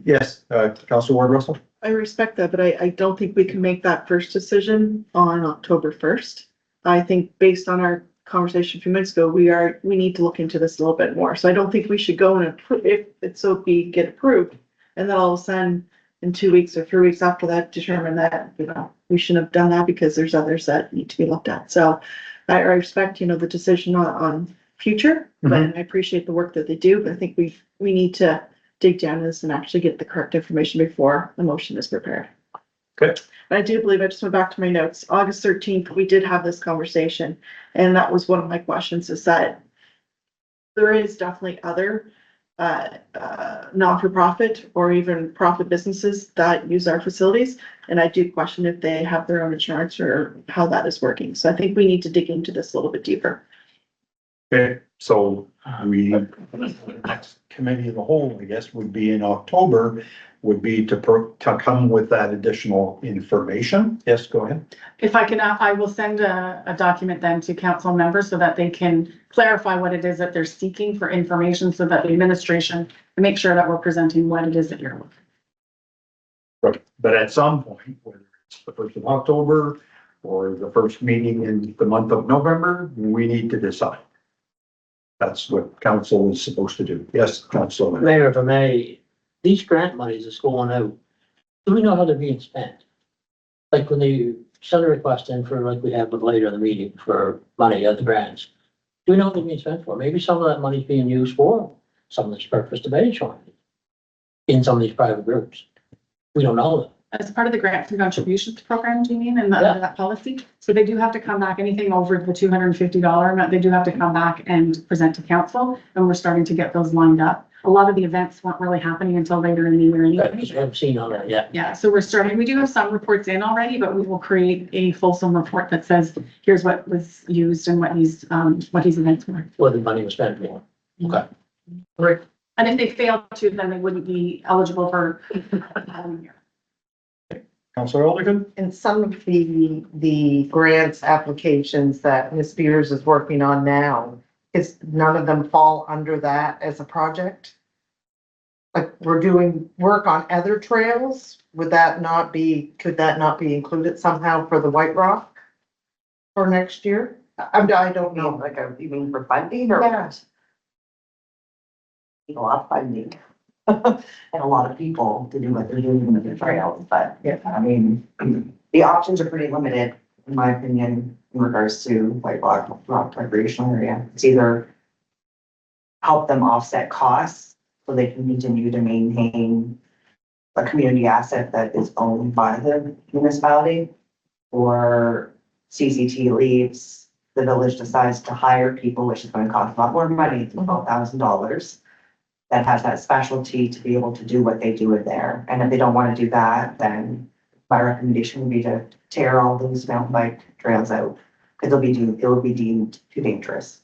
Yes, Councilor Ward Russell? I respect that, but I don't think we can make that first decision on October 1st. I think based on our conversation a few minutes ago, we need to look into this a little bit more. So I don't think we should go and approve, if it's so be get approved. And then all of a sudden, in 2 weeks or 3 weeks after that, determine that, we shouldn't have done that because there's others that need to be looked at. So I respect, the decision on future, but I appreciate the work that they do, but I think we need to dig down this and actually get the correct information before the motion is prepared. Okay. I do believe, I just went back to my notes, August 13th, we did have this conversation, and that was one of my questions, is that there is definitely other non-for-profit or even profit businesses that use our facilities, and I do question if they have their own insurance or how that is working. So I think we need to dig into this a little bit deeper. Okay, so the next committee of the whole, I guess, would be in October, would be to come with that additional information. Yes, go ahead. If I can, I will send a document then to council members so that they can clarify what it is that they're seeking for information so that the administration can make sure that we're presenting what it is that you're looking. But at some point, whether it's the 1st of October or the first meeting in the month of November, we need to decide. That's what council is supposed to do. Yes, Councilor. Mayor, if I may, these grant monies that's going out, do we know how they're being spent? Like when they send a request in for, like we have later in the meeting for money, other grants, do we know what they're being spent for? Maybe some of that money's being used for some of this purpose debate in some of these private groups. We don't know that. As part of the grant for contributions program, do you mean, and Yeah. that policy? So they do have to come back, anything over the $250 amount, they do have to come back and present to council, and we're starting to get those lined up. A lot of the events weren't really happening until later in the year anyway. Because we haven't seen all that yet. Yeah, so we're starting, we do have some reports in already, but we will create a fulsome report that says, here's what was used and what these events were. What the money was spent for. Okay. Right. And if they fail to, then they wouldn't be eligible for Councilor Alderton? And some of the grants applications that Ms. Spears is working on now, is none of them fall under that as a project? Like, we're doing work on other trails, could that not be included somehow for the White Rock? For next year? I don't You know, know. like, you mean for funding or? Yeah. A lot of funding. And a lot of people to do what they're doing with the trails, but, Yeah. I mean, the options are pretty limited, in my opinion, in regards to White Rock recreational area. It's either help them offset costs so they can continue to maintain a community asset that is owned by the municipality, or CCT leaves, the village decides to hire people, which is gonna cost a lot more money, $12,000, that has that specialty to be able to do what they do in there. And if they don't wanna do that, then my recommendation would be to tear all those mountain bike trails out, because it will be deemed too dangerous.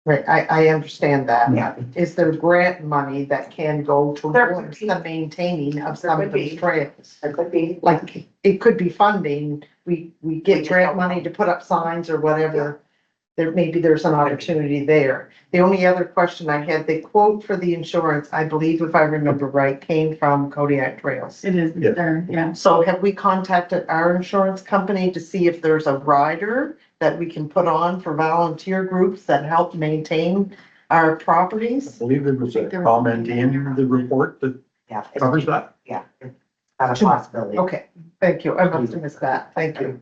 Right, I understand that. Yeah. Is there grant money that can go There could towards be. the maintaining of some There of could those be. trails? It could be. Like, it could be funding, we get just grant don't money know. to put up signs or whatever. Maybe there's an opportunity there. The only other question I had, the quote for the insurance, I believe if I remember right, came from Kodiak Trails. It is Yeah. there, yeah. So have we contacted our insurance company to see if there's a rider that we can put on for volunteer groups that help maintain our I properties? believe there was a comment in the report that Yeah. covers that. Yeah. It's not a possibility. Okay, thank you. I must have missed that. Thank you.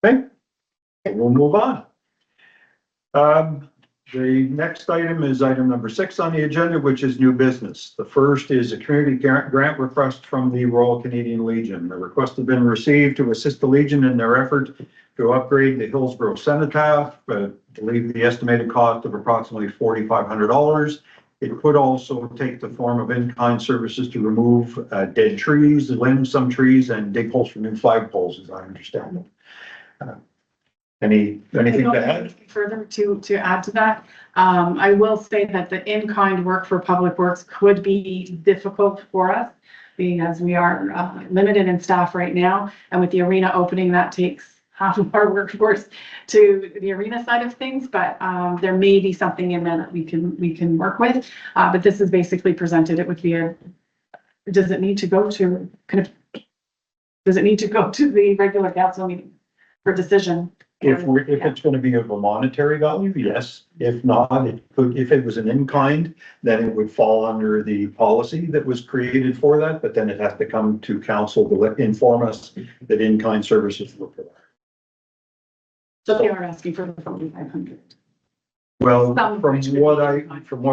Okay, we'll move on. The next item is item number 6 on the agenda, which is new business. The first is a community grant request from the Royal Canadian Legion. The request has been received to assist the Legion in their effort to upgrade the Hillsborough Cenotaph. I believe the estimated cost of approximately $4,500. It could also take the form of in-kind services to remove dead trees, limb some trees, and dig holes for new flagpoles, as I understand it. Anything I don't to have add? anything further to add to that. I will say that the in-kind work for Public Works could be difficult for us because we are limited in staff right now. And with the arena opening, that takes half of our workforce to the arena side of things, but there may be something in there that we can work with. But this is basically presented, it would be does it need to go to the regular council meeting for decision? If it's gonna be of a monetary value, yes. If not, if it was an in-kind, then it would fall under the policy that was created for that, but then it has to come to council to inform us that in-kind services were provided. So they are asking for the 4,500. Well, Some from which would what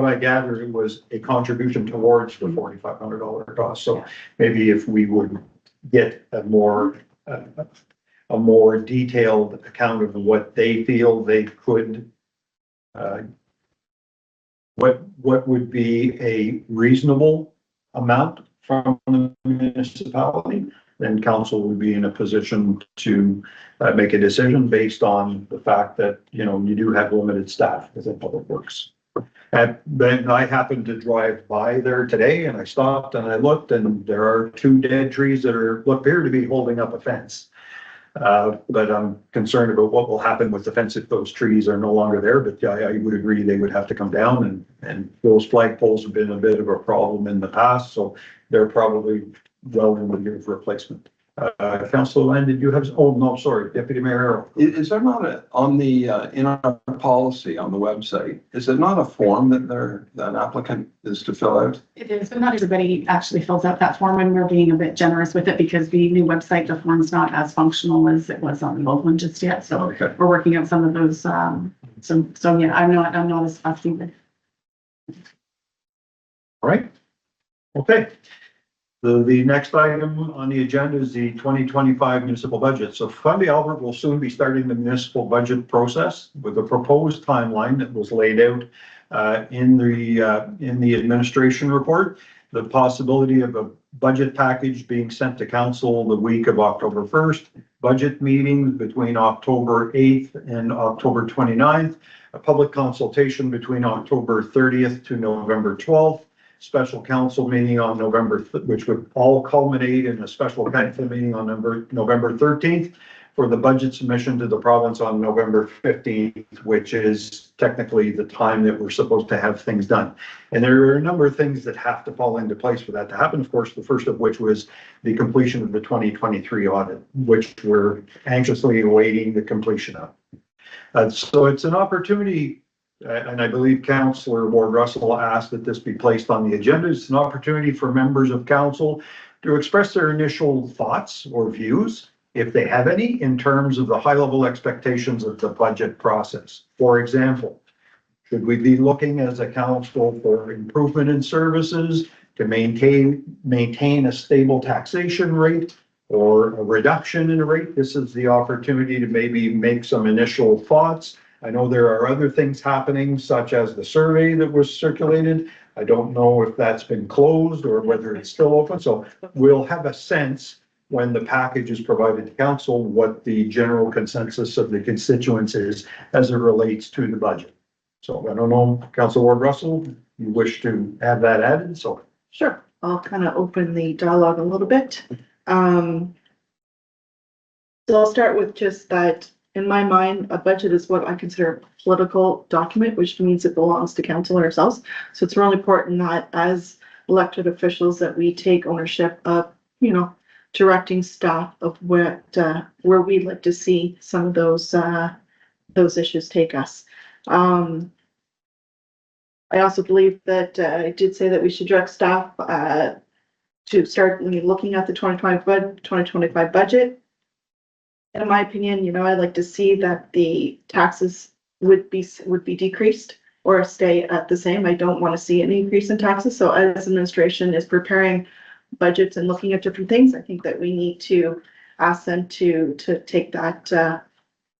be I gathered, it was a contribution towards the $4,500 cost. So Yeah. maybe if we would get a more detailed account of what they feel they could, what would be a reasonable amount from the municipality, then council would be in a position to make a decision based on the fact that, you know, you do have limited staff within Public Works. And then I happened to drive by there today and I stopped and I looked and there are 2 dead trees that appear to be holding up a fence. But I'm concerned about what will happen with the fence if those trees are no longer there, but I would agree they would have to come down and those flagpoles have been a bit of a problem in the past, so they're probably well in the year of replacement. Councilor Land, did you have, oh, no, sorry, Deputy Mayor. Is there not in our policy on the website, is it not a form that an applicant is to fill out? It is, but not everybody actually fills out that form, and we're being a bit generous with it because the new website, the form's not as functional as it was on the old one just yet. So Okay. we're working out some of those, so yeah, I'm not as fussy with. All right. Okay. The next item on the agenda is the 2025 municipal budget. So Fundy Albert will soon be starting the municipal budget process with a proposed timeline that was laid out in the administration report. The possibility of a budget package being sent to council the week of October 1st, budget meetings between October 8th and October 29th, a public consultation between October 30th to November 12th, special council meeting on which would all culminate in a special council meeting on November 13th, for the budget submission to the province on November 15th, which is technically the time that we're supposed to have things done. And there are a number of things that have to fall into place for that to happen. Of course, the first of which was the completion of the 2023 audit, which we're anxiously awaiting the completion of. So it's an opportunity, and I believe Councillor Ward Russell asked that this be placed on the agenda. It's an opportunity for members of council to express their initial thoughts or views, if they have any, in terms of the high-level expectations of the budget process. For example, should we be looking as a council for improvement in services to maintain a stable taxation rate or a reduction in a rate? This is the opportunity to maybe make some initial thoughts. I know there are other things happening, such as the survey that was circulated. I don't know if that's been closed or whether it's still open. So we'll have a sense when the package is provided to council, what the general consensus of the constituents is as it relates to the budget. So I don't know, Councillor Ward Russell, you wish to have that added, so. Sure, I'll kind of open the dialogue a little bit. So I'll start with just that, in my mind, a budget is what I consider a political document, which means it belongs to council ourselves. So it's really important that as elected officials that we take ownership of, directing staff of where we'd like to see some of those issues take us. I also believe that I did say that we should direct staff to start looking at the 2025 budget. In my opinion, I'd like to see that the taxes would be decreased or stay at the same. I don't want to see an increase in taxes. So as administration is preparing budgets and looking at different things, I think that we need to ask them to take that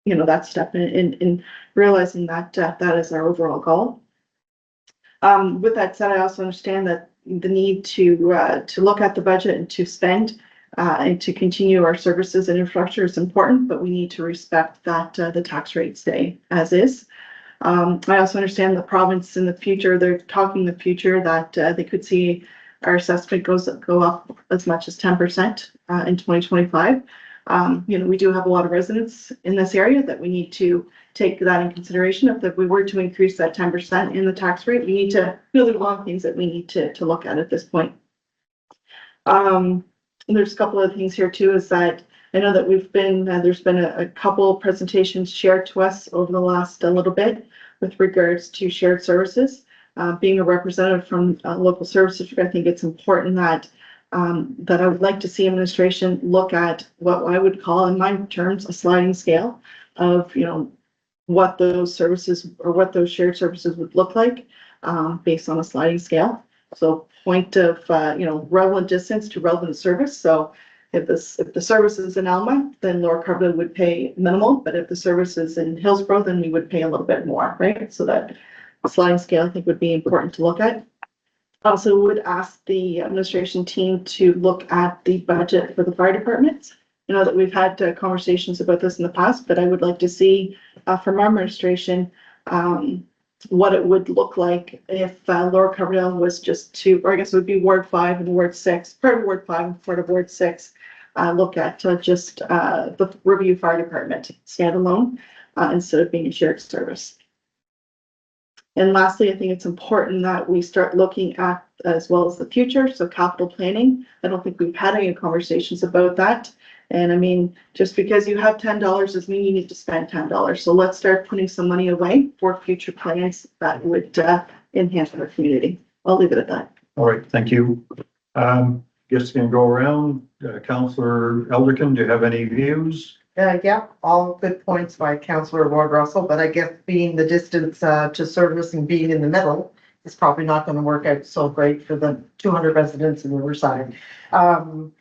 that step in realizing that that is our overall goal. With that said, I also understand that the need to look at the budget and to spend and to continue our services and infrastructure is important, but we need to respect that the tax rate stay as is. I also understand the province in the future, they're talking the future that they could see our assessment go up as much as 10% in 2025. We do have a lot of residents in this area that we need to take that in consideration. If we were to increase that 10% in the tax rate, we need to, there's a lot of things that we need to look at this point. There's a couple of things here too, is that I know that there's been a couple presentations shared to us over the last little bit with regards to shared services. Being a representative from local services, I think it's important that I would like to see administration look at what I would call, in my terms, a sliding scale of, what those services or what those shared services would look like based on a sliding scale. So point of, relevant distance to relevant service. So if the service is in Alma, then Lower Carbonear would pay minimal, but if the service is in Hillsborough, then we would pay a little bit more, right? So that sliding scale, I think, would be important to look at. Also would ask the administration team to look at the budget for the fire departments. I know that we've had conversations about this in the past, but I would like to see from our administration what it would look like if Lower Coverdale was just or I guess it would be Ward 5 and Ward 6, part of Ward 5 and part of Ward 6, look at just the Review Fire Department standalone instead of being a shared service. And lastly, I think it's important that we start looking at as well as the future. So capital planning, I don't think we've had any conversations about that. And I mean, just because you have $10 doesn't mean you need to spend $10. So let's start putting some money away for future plans that would enhance our community. I'll leave it at that. All right, thank you. Just gonna go around. Councillor Elderkin, do you have any views? Yeah, all good points by Councillor Ward Russell, but I guess being the distance to service and being in the middle is probably not going to work out so great for the 200 residents in Riverside. I'm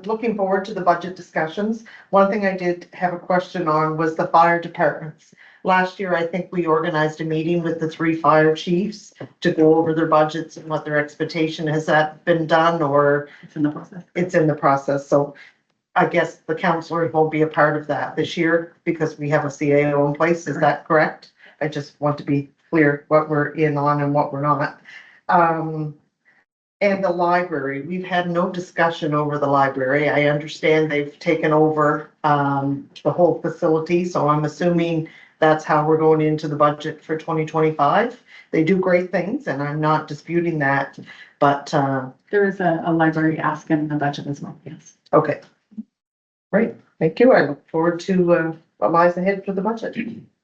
looking forward to the budget discussions. One thing I did have a question on was the fire departments. Last year, I think we organized a meeting with the 3 fire chiefs to go over their budgets and what their expectation. Has that been done, or? It's in the process. It's in the process. So I guess the councillors won't be a part of that this year because we have a CAO in place. Is that correct? I just want to be clear what we're in on and what we're not. And the library, we've had no discussion over the library. I understand they've taken over the whole facility, so I'm assuming that's how we're going into the budget for 2025. They do great things and I'm not disputing that, but There is a library ask in the budget as well, yes. okay. Great, thank you. I look forward to what lies ahead for the budget.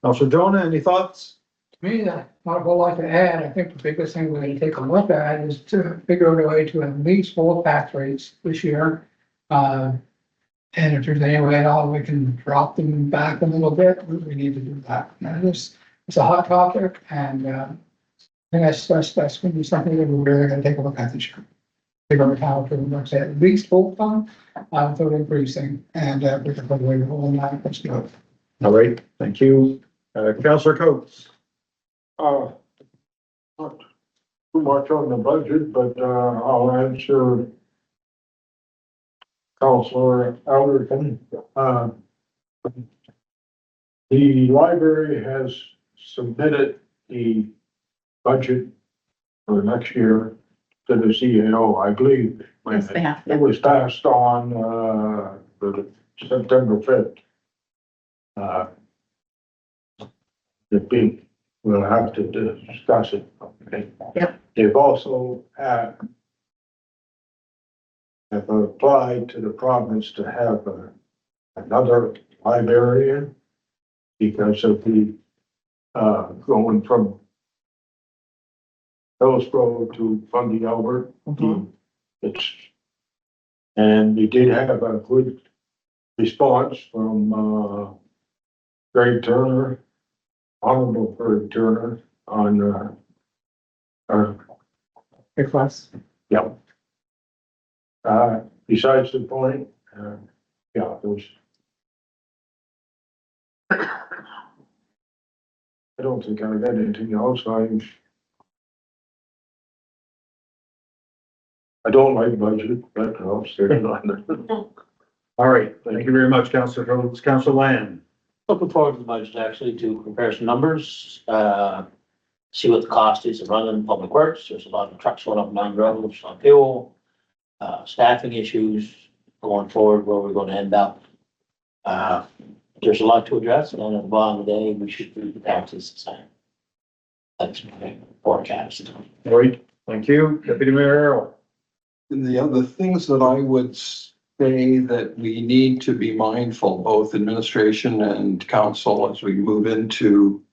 Counselor Jonah, any thoughts? To me, not a whole lot to add. I think the biggest thing we need to take a look at is to figure out a way to at least hold tax rates this year. And if there's any way at all we can drop them back a little bit, we need to do that. Now, it's a hot topic and I think that's going to be something that we're really going to take a look at this year. Figure out how to work at least hold on without increasing and we can put away the whole nine. Let's do it. All right, thank you. Counselor Coates. Not too much on the budget, but, I'll answer Counselor Alderton. The library has submitted the budget for next year to the CAO, I believe. Yes, they have. It was passed on, the September 5th. The big, we'll have to discuss it, okay? Yep. They've also have applied to the province to have another librarian because of the, going from Hillsborough to Fundy Albert. It's, and we did have a good response from, Greg Turner, Honorable Greg Turner on, our Request. yeah. Besides the point, yeah, there's. I don't think I got anything else. I don't like budget, but I'll stay on it. All right, thank you very much, Counselor Coates. Counselor Land. Looking forward to the budget actually to compare some numbers, see what the cost is of running public works. There's a lot of trucks going up and down the road, on fuel, staffing issues going forward, where we're going to end up. There's a lot to address, and then at the bottom of the day, we should do the taxes the same. That's my forecast. All right, thank you. Deputy Mayor Errol. The other things that I would say that we need to be mindful, both administration and council, as we move into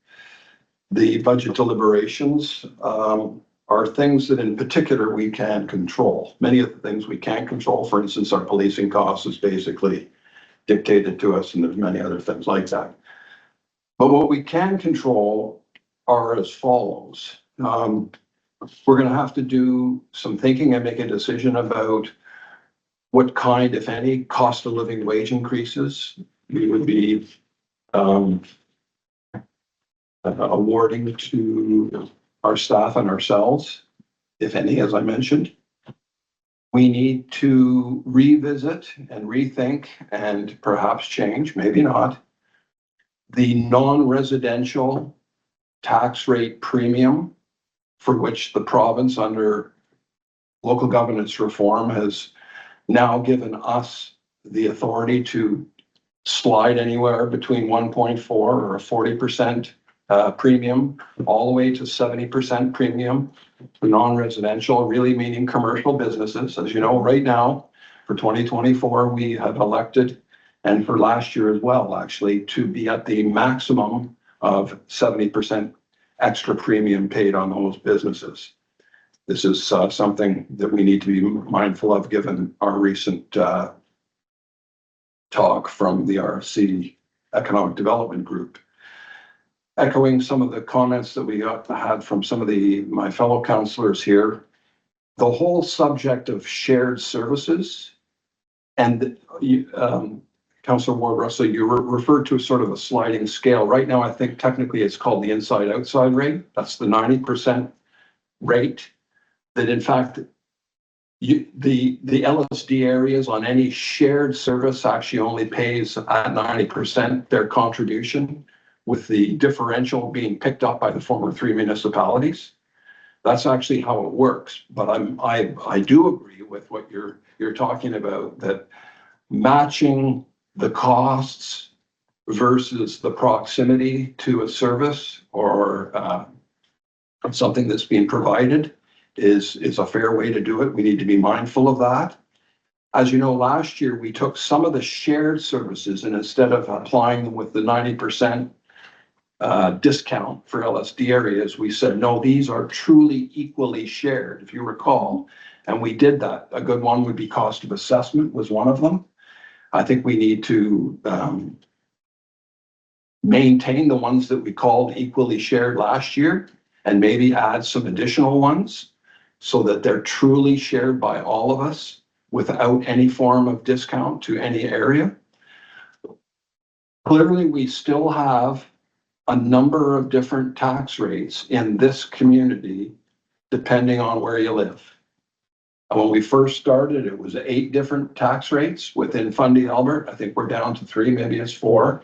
the budget deliberations, are things that in particular we can control. Many of the things we can't control, for instance, our policing costs is basically dictated to us, and there's many other things like that. But what we can control are as follows. We're going to have to do some thinking and make a decision about what kind, if any, cost of living wage increases we would be awarding to our staff and ourselves, if any, as I mentioned. We need to revisit and rethink and perhaps change, maybe not, the non-residential tax rate premium for which the province under local governance reform has now given us the authority to slide anywhere between 1.4 or a 40% premium, all the way to 70% premium for non-residential, really meaning commercial businesses. As you know, right now, for 2024, we have elected, and for last year as well, actually, to be at the maximum of 70% extra premium paid on those businesses. This is something that we need to be mindful of, given our recent talk from the RC Economic Development Group. Echoing some of the comments that we had from some of my fellow councillors here, the whole subject of shared services, and Councillor Ward Russell, you referred to sort of a sliding scale. Right now, I think technically it's called the inside-outside rate. That's the 90% rate that, in fact, the LSD areas on any shared service actually only pays at 90% their contribution, with the differential being picked up by the former 3 municipalities. That's actually how it works, but I do agree with what you're talking about, that matching the costs versus the proximity to a service or something that's being provided is a fair way to do it. We need to be mindful of that. As you know, last year, we took some of the shared services and instead of applying them with the 90% discount for LSD areas, we said, no, these are truly equally shared, if you recall. And we did that. A good one would be cost of assessment was one of them. I think we need to maintain the ones that we called equally shared last year and maybe add some additional ones so that they're truly shared by all of us without any form of discount to any area. Clearly, we still have a number of different tax rates in this community, depending on where you live. And when we first started, it was 8 different tax rates within Fundy Albert. I think we're down to 3, maybe it's 4.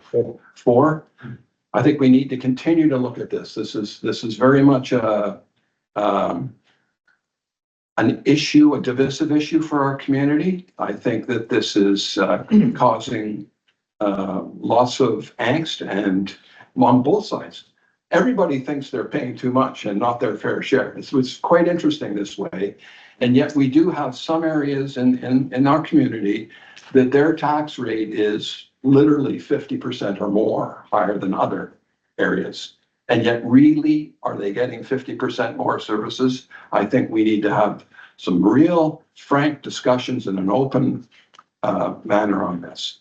I think we need to continue to look at this. This is very much an issue, a divisive issue for our community. I think that this is causing lots of angst and on both sides. Everybody thinks they're paying too much and not their fair share. It's quite interesting this way. And yet we do have some areas in our community that their tax rate is literally 50% or more higher than other areas. And yet really, are they getting 50% more services? I think we need to have some real frank discussions in an open manner on this.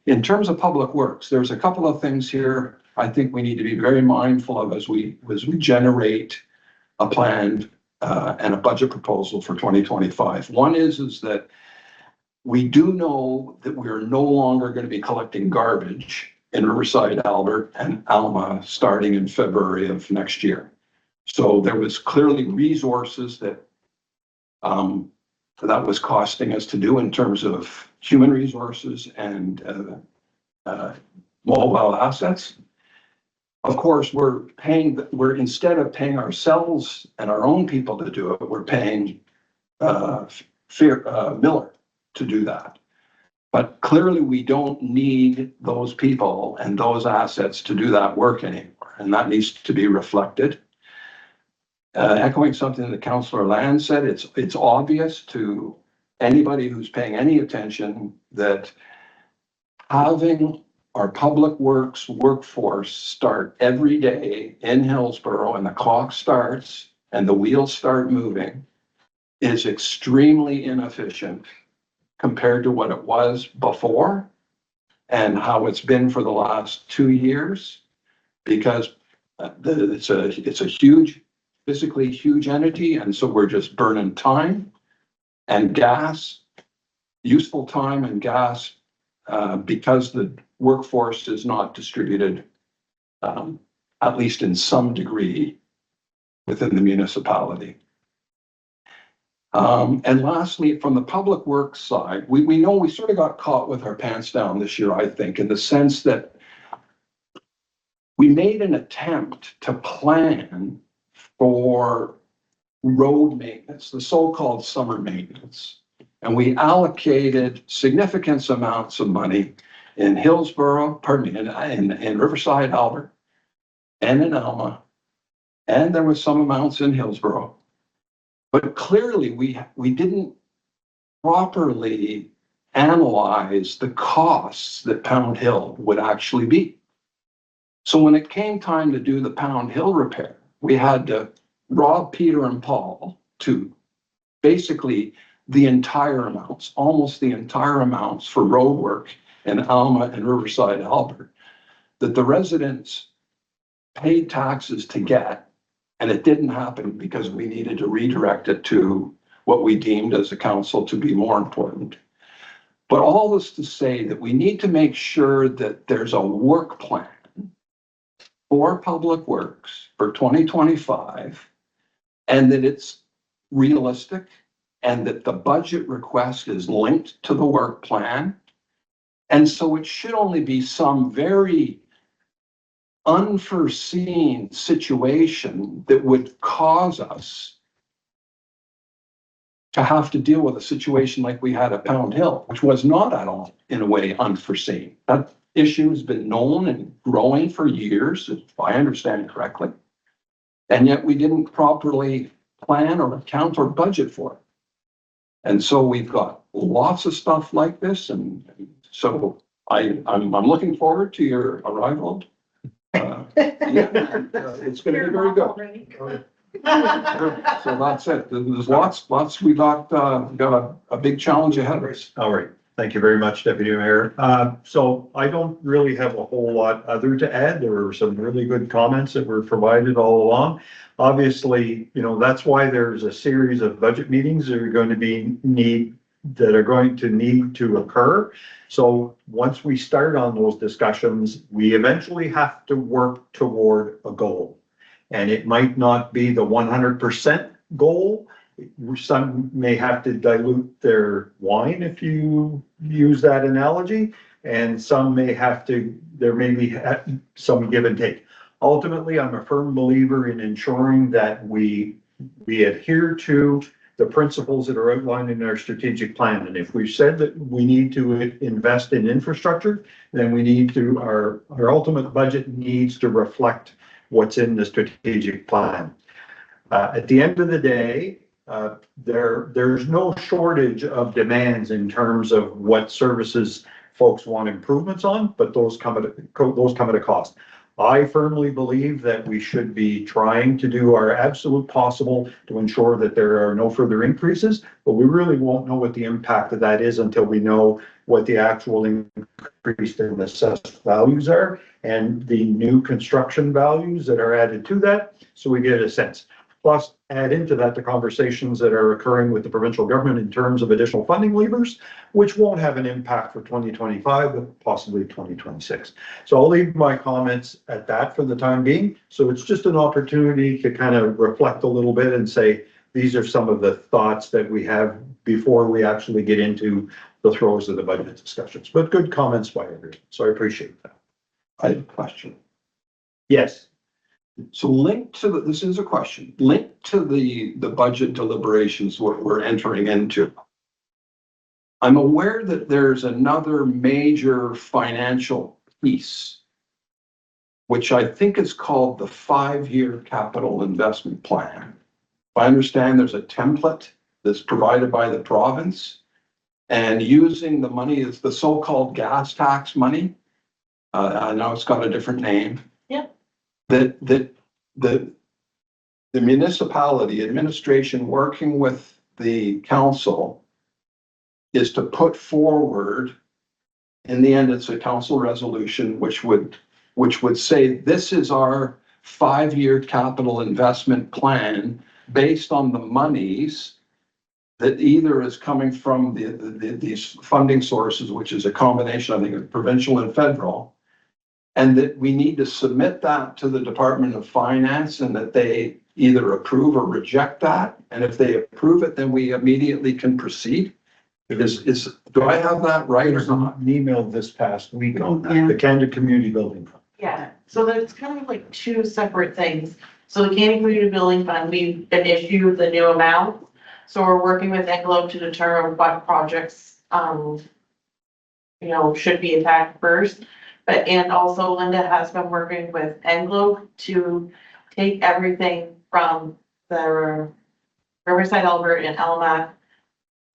In terms of public works, there's a couple of things here I think we need to be very mindful of as we generate a plan and a budget proposal for 2025. One is that we do know that we're no longer going to be collecting garbage in Riverside, Albert, and Alma starting in February of next year. So there was clearly resources that that was costing us to do in terms of human resources and mobile assets. Of course, we're instead of paying ourselves and our own people to do it, we're paying Miller to do that. But clearly we don't need those people and those assets to do that work anymore. And that needs to be reflected. Echoing something that Councillor Land said, it's obvious to anybody who's paying any attention that having our public works workforce start every day in Hillsborough and the clock starts and the wheels start moving is extremely inefficient compared to what it was before and how it's been for the last 2 years, because it's a huge, physically huge entity. And so we're just burning time and gas, useful time and gas, because the workforce is not distributed, at least in some degree, within the municipality. And lastly, from the public works side, we know we sort of got caught with our pants down this year, I think, in the sense that we made an attempt to plan for road maintenance, the so-called summer maintenance. And we allocated significant amounts of money in Hillsborough, in Riverside, Albert, and in Alma, and there was some amounts in Hillsborough. But clearly we didn't properly analyze the costs that Pound Hill would actually be. So when it came time to do the Pound Hill repair, we had to rob Peter and Paul to basically the entire amounts, almost the entire amounts for road work in Alma and Riverside, Albert, that the residents paid taxes to get, and it didn't happen because we needed to redirect it to what we deemed as a council to be more important. But all this to say that we need to make sure that there's a work plan for public works for 2025, and that it's realistic, and that the budget request is linked to the work plan. And so it should only be some very unforeseen situation that would cause us to have to deal with a situation like we had at Pound Hill, which was not at all, in a way, unforeseen. That issue has been known and growing for years, if I understand correctly. And yet we didn't properly plan or account or budget for it. And so we've got lots of stuff like this, and so I'm looking forward to your arrival. It's gonna be very good. So that's it. There's lots, we got a big challenge ahead of us. All right. Thank you very much, Deputy Mayor. So I don't really have a whole lot other to add. There were some really good comments that were provided all along. Obviously, you know, that's why there's a series of budget meetings that are going to need to occur. So once we start on those discussions, we eventually have to work toward a goal. And it might not be the 100% goal. Some may have to dilute their wine, if you use that analogy, and some may have to, there may be some give and take. Ultimately, I'm a firm believer in ensuring that we adhere to the principles that are outlined in our strategic plan. And if we've said that we need to invest in infrastructure, then we need to, our ultimate budget needs to reflect what's in the strategic plan. At the end of the day, there's no shortage of demands in terms of what services folks want improvements on, but those come at a cost. I firmly believe that we should be trying to do our absolute possible to ensure that there are no further increases, but we really won't know what the impact of that is until we know what the actual increase in assessed values are and the new construction values that are added to that, so we get a sense. Plus, add into that the conversations that are occurring with the provincial government in terms of additional funding levers, which won't have an impact for 2025, but possibly 2026. So I'll leave my comments at that for the time being. So it's just an opportunity to kind of reflect a little bit and say, these are some of the thoughts that we have before we actually get into the throes of the budget discussions. But good comments by everyone, so I appreciate that. I have a question. Yes. So linked to this is a question, linked to the budget deliberations we're entering into. I'm aware that there's another major financial piece, which I think is called the 5-year capital investment plan. If I understand, there's a template that's provided by the province, and using the money is the so-called gas tax money. I know it's got a different name. That the municipality administration working with the council is to put forward, in the end, it's a council resolution, which would say, this is our 5-year capital investment plan based on the monies that either is coming from these funding sources, which is a combination, I think, of provincial and federal, and that we need to submit that to the Department of Finance and that they either approve or reject that. And if they approve it, then we immediately can proceed. Do I have that right or There's not? an email this past week on that, the Canada Community Building Fund. Yeah, so there's kind of like two separate things. So the Canada Community Building Fund, we've been issued the new amount. So we're working with Englobe to determine what projects, should be attacked first. And also Linda has been working with Englobe to take everything from the Riverside, Alberta and Alamak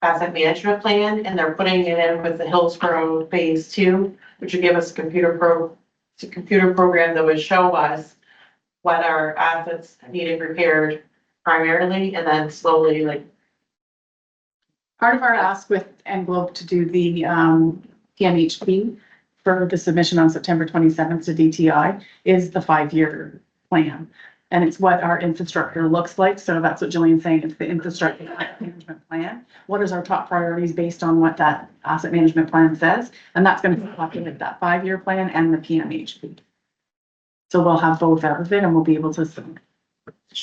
asset management plan, and they're putting it in with the Hillsborough Phase 2, which would give us a computer program that would show us what our assets needed repaired primarily, and then slowly, like. Part of our ask with Englobe to do the PMHP for the submission on September 27th to DTI is the 5-year plan. And it's what our infrastructure looks like. So that's what Jillian's saying, it's the infrastructure management plan. What is our top priorities based on what that asset management plan says? And that's going to populate that 5-year plan and the PMHP. So we'll have both out of it and we'll be able to.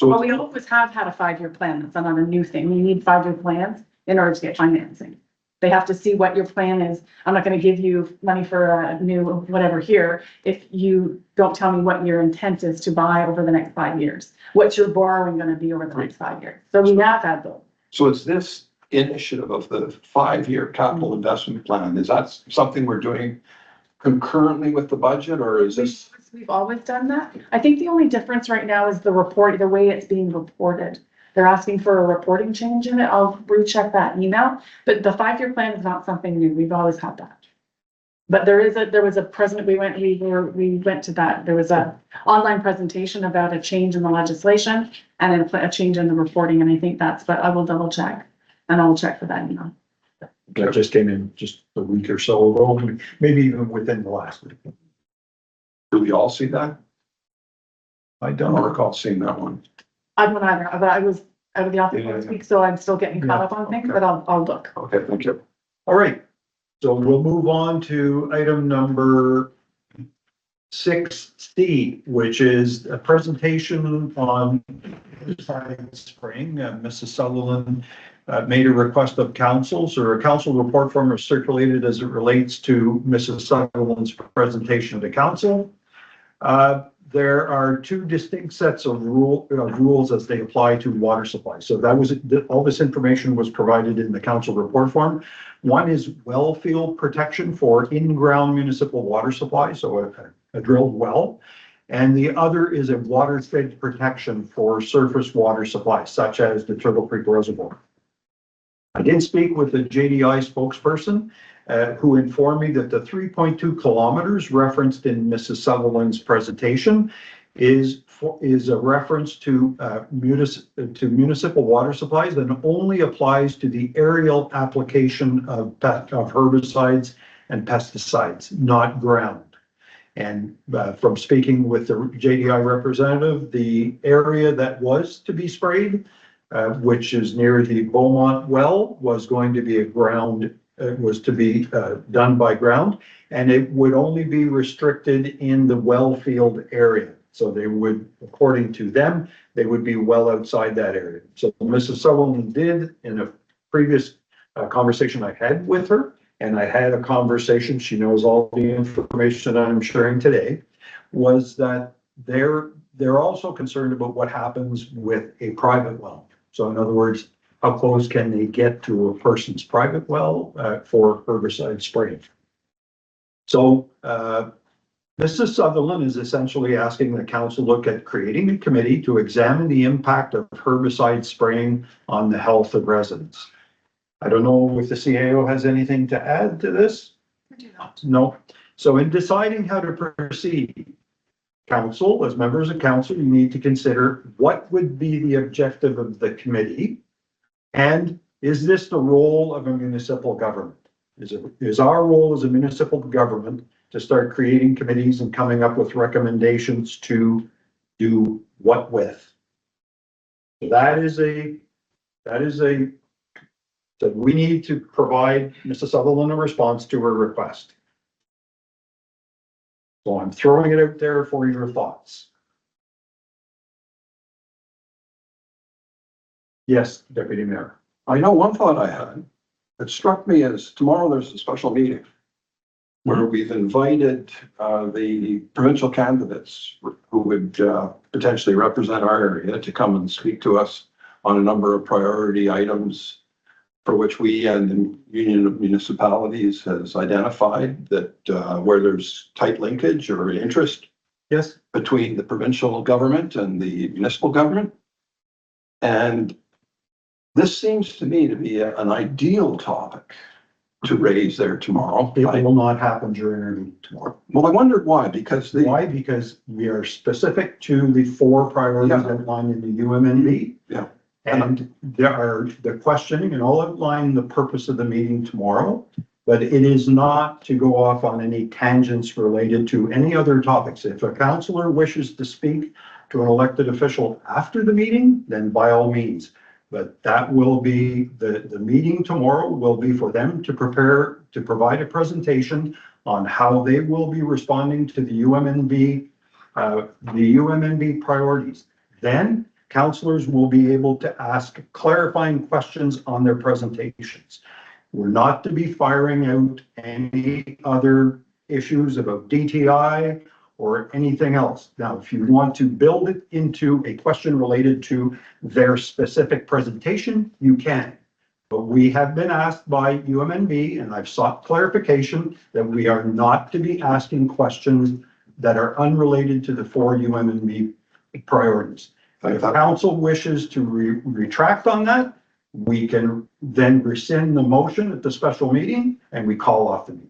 Well, we always have had a 5-year plan. That's not a new thing. We need 5-year plans in order to get financing. They have to see what your plan is. I'm not gonna give you money for a new whatever here if you don't tell me what your intent is to buy over the next 5 years. What's your borrowing gonna be over the next 5 years? So we have that though. So it's this initiative of the 5-year capital investment plan. Is that something we're doing concurrently with the budget, or is this? We've always done that. I think the only difference right now is the report, the way it's being reported. They're asking for a reporting change in it. I'll recheck that email, but the 5-year plan is not something new. We've always had that. But there was a president, we went to that. There was a online presentation about a change in the legislation and a change in the reporting. And I think but I will double check and I'll check for that email. That just came in just a week or so ago, maybe even within the last week. Do we all see that? I I don't don't know. recall seeing that one. I don't either, but I was out of the office Yeah, last yeah. week, so I'm still getting caught up on things, Okay. but I'll look. Okay, thank you. All right, so we'll move on to item number 6C, which is a presentation on herbicide spraying. Mrs. Sutherland made a request of councils, or a council report form was circulated as it relates to Mrs. Sutherland's presentation to council. There are two distinct sets of rules as they apply to water supply. So that was, all this information was provided in the council report form. One is well field protection for in-ground municipal water supply, so a drilled well. And the other is a watershed protection for surface water supply, such as the Turtle Creek Reservoir. I did speak with the JDI spokesperson, who informed me that the 3.2 kilometers referenced in Mrs. Sutherland's presentation is a reference to municipal water supplies and only applies to the aerial application of herbicides and pesticides, not ground. And from speaking with the JDI representative, the area that was to be sprayed, which is near the Beaumont well, was going to be done by ground, and it would only be restricted in the well field area. So they would, according to them, they would be well outside that area. So Mrs. Sutherland did, in a previous conversation I had with her, and I had a conversation, she knows all the information I'm sharing today, was that they're also concerned about what happens with a private well. So in other words, how close can they get to a person's private well for herbicide spraying? So Mrs. Sutherland is essentially asking the council look at creating a committee to examine the impact of herbicide spraying on the health of residents. I don't know if the CAO has anything to add to this? I do not. No. So in deciding how to proceed, council, as members of council, you need to consider what would be the objective of the committee. And is this the role of a municipal government? Is our role as a municipal government to start creating committees and coming up with recommendations to do what with? That we need to provide Mrs. Sutherland a response to her request. So I'm throwing it out there for your thoughts. Yes, Deputy Mayor. I know one thought I had, it struck me as tomorrow there's a special meeting where we've invited the provincial candidates who would potentially represent our area to come and speak to us on a number of priority items for which we and the Union of Municipalities has identified that where there's tight linkage or interest Yes. between the provincial government and the municipal government. And this seems to me to be an ideal topic to raise there tomorrow. It will not happen during our meeting tomorrow. Well, I wondered why, because Why? Because we are specific to the 4 priorities Yeah. outlined in the UMNB. Yeah. And there are the questioning, and I'll outline the purpose of the meeting tomorrow, but it is not to go off on any tangents related to any other topics. If a councillor wishes to speak to an elected official after the meeting, then by all means. But that will be, the meeting tomorrow will be for them to provide a presentation on how they will be responding to the UMNB priorities. Then councillors will be able to ask clarifying questions on their presentations. We're not to be firing out any other issues about DTI or anything else. Now, if you want to build it into a question related to their specific presentation, you can. But we have been asked by UMNB, and I've sought clarification, that we are not to be asking questions that are unrelated to the 4 UMNB priorities. If council wishes to retract on that, we can then rescind the motion at the special meeting and we call off the meeting.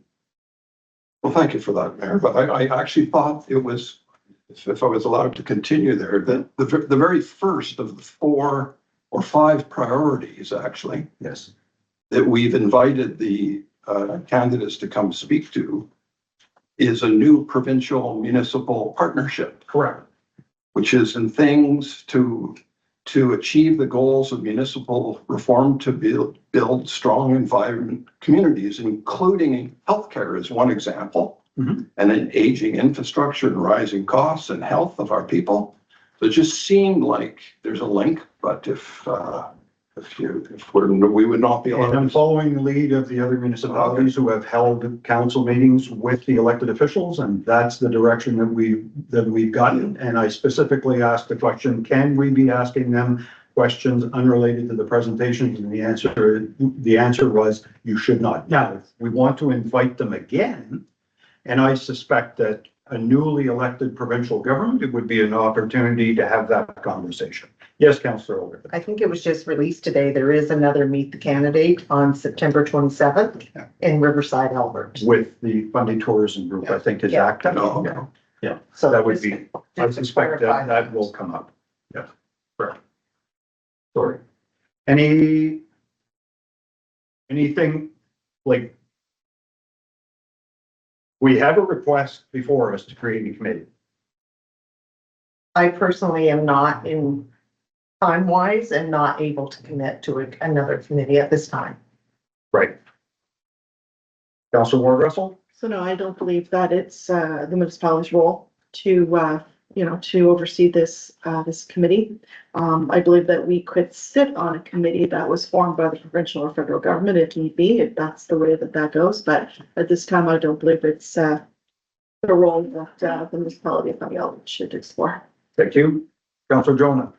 Well, thank you for that, Mayor, but I actually thought it was, if I was allowed to continue there, that the very first of the 4 or 5 priorities, actually, Yes. that we've invited the candidates to come speak to is a new provincial municipal partnership, Correct. which is in things to achieve the goals of municipal reform, to build strong environment communities, including healthcare is one example, Mhm. and an aging infrastructure and rising costs and health of our people. So it just seemed like there's a link, but we would not be And I'm allowed. following the lead of the other municipalities who have held council meetings with the elected officials, and that's the direction that we've gotten. And I specifically asked the question, can we be asking them questions unrelated to the presentations? And the answer was, you should not. Now, if we want to invite them again, and I suspect that a newly elected provincial government, it would be an opportunity to have that conversation. Yes, Councillor Ogden. I think it was just released today. There is another Meet the Candidate on September 27th in Riverside, Alberta. With the funding tourism group, I think is Yeah. active. No. Yeah, So that would just- be, I just to suspect clarify that will come up. Yeah, correct. Sorry. Anything like, we have a request before us to create a committee. I personally am not in time-wise and not able to commit to another committee at this time. Right. Councillor Ward Russell? So no, I don't believe that it's the municipality's role to, to oversee this committee. I believe that we could sit on a committee that was formed by the provincial or federal government if need be, if that's the way that goes. But at this time, I don't believe it's the role that the municipality of Funny should explore. Thank you. Councillor Jonah?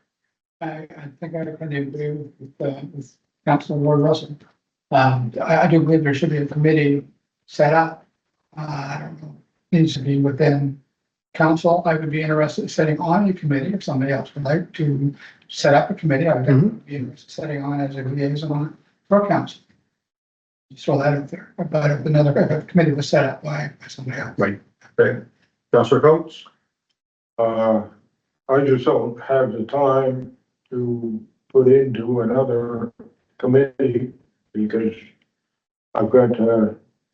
I think I can agree with Councilor Ward Russell. I do believe there should be a committee set up. I don't know, needs to be within council. I would be interested in setting on a committee if somebody else would like to set up a committee. I would be interested in setting on as a liaison for council. Just throw that out there, but if another committee was set up by somebody else. Right. Okay. Councillor Coates? I just don't have the time to put into another committee because I've got,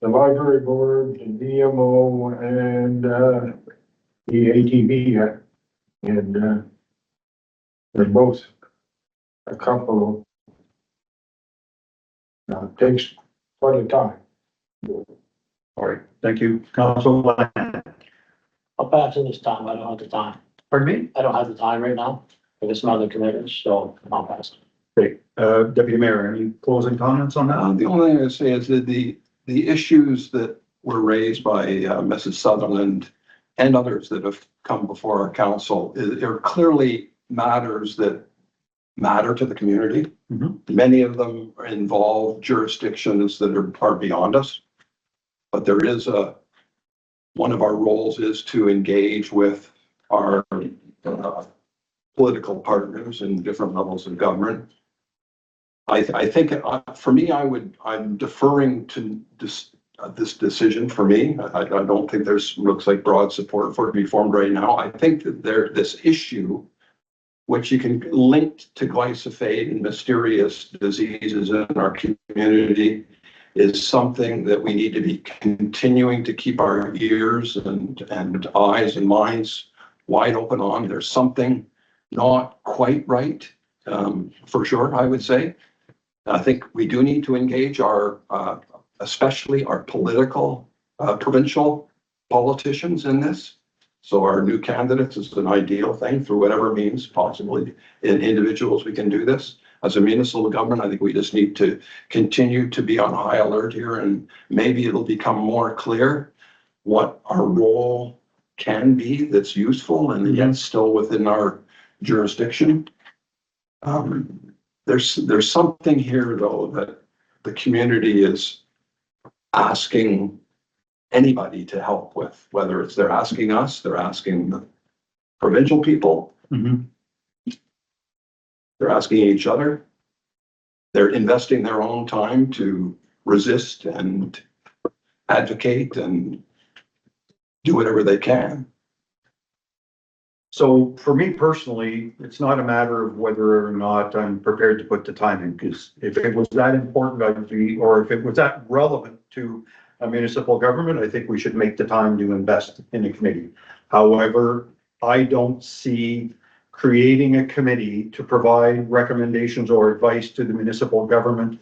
the library board, the DMO and, the ATV, and, they're both a couple of, takes quite a time. All right, thank you. Councillor Land? I'll pass it this time. I don't have the time. Pardon me? I don't have the time right now. There's some other commitments, so I'll pass. Okay, Deputy Mayor, any closing comments on that? The only thing I say is that the issues that were raised by Mrs. Sutherland and others that have come before our council are clearly matters that matter to the community. Mhm. Many of them involve jurisdictions that are beyond us. But there is one of our roles is to engage with our political partners in different levels of government. I think for me, I'm deferring to this decision for me. I don't think looks like broad support for it to be formed right now. I think that this issue, which you can link to glyphosate and mysterious diseases in our community, is something that we need to be continuing to keep our ears and eyes and minds wide open on. There's something not quite right, for sure, I would say. I think we do need to engage especially our political, provincial politicians in this. So our new candidates is an ideal thing through whatever means, possibly in individuals we can do this. as a municipal government, I think we just need to continue to be on high alert here, and maybe it'll become more clear what our role can be that's useful and yet still within our jurisdiction. There's something here though that the community is asking anybody to help with, whether it's they're asking us, they're asking the provincial people, they're asking each other, they're investing their own time to resist and advocate and do whatever they can. So for me personally, it's not a matter of whether or not I'm prepared to put the time in, because if it was that important, I'd be, or if it was that relevant to a municipal government, I think we should make the time to invest in a committee. However, I don't see creating a committee to provide recommendations or advice to the municipal government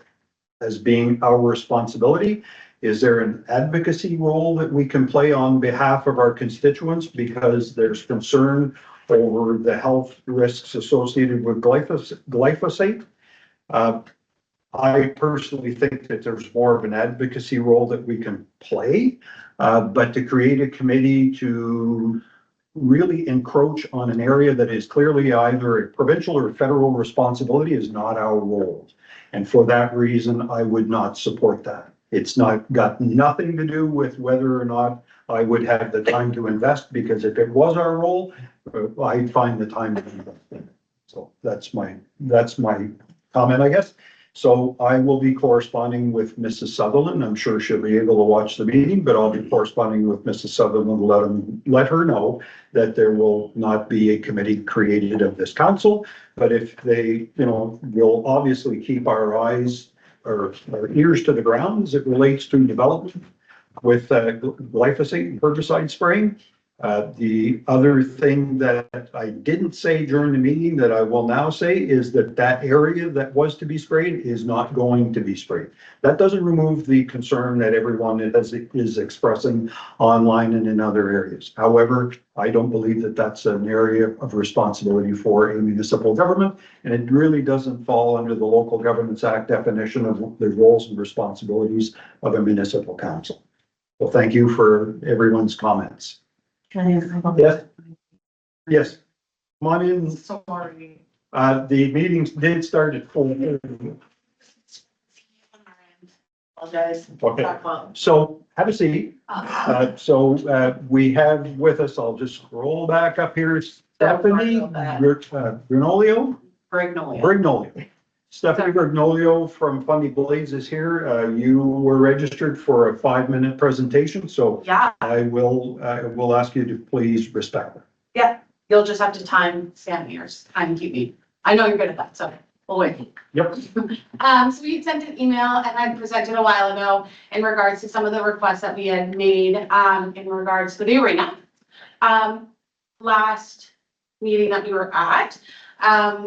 as being our responsibility. Is there an advocacy role that we can play on behalf of our constituents because there's concern over the health risks associated with glyphosate? I personally think that there's more of an advocacy role that we can play, but to create a committee to really encroach on an area that is clearly either a provincial or federal responsibility is not our role. And for that reason, I would not support that. It's not got nothing to do with whether or not I would have the time to invest, because if it was our role, I'd find the time to invest in it. So that's my comment, I guess. So I will be corresponding with Mrs. Sutherland. I'm sure she'll be able to watch the meeting, but I'll be corresponding with Mrs. Sutherland to let her know that there will not be a committee created of this council. But if they, will obviously keep our eyes or our ears to the ground as it relates to development with glyphosate and herbicide spraying. The other thing that I didn't say during the meeting that I will now say is that that area that was to be sprayed is not going to be sprayed. That doesn't remove the concern that everyone is expressing online and in other areas. However, I don't believe that that's an area of responsibility for a municipal government, and it really doesn't fall under the Local Governments Act definition of the roles and responsibilities of a municipal council. Well, thank you for everyone's comments. Yes. Yes. Come on in. Sorry. The meetings did start at 4:30. Apologize. Okay. So have a seat. We have with us, I'll just scroll back up here, Stephanie Brignolio. Stephanie Brignolio from Fundy Blades is here. You were registered for a 5-minute presentation, so Yeah, I will ask you to please respect that. yeah, you'll just have to time Sam ears, time keep me. I know you're good at that, so we'll wait. Yep. So we had sent an email and I presented a while ago in regards to some of the requests that we had made, in regards to the arena. Last meeting that we were at,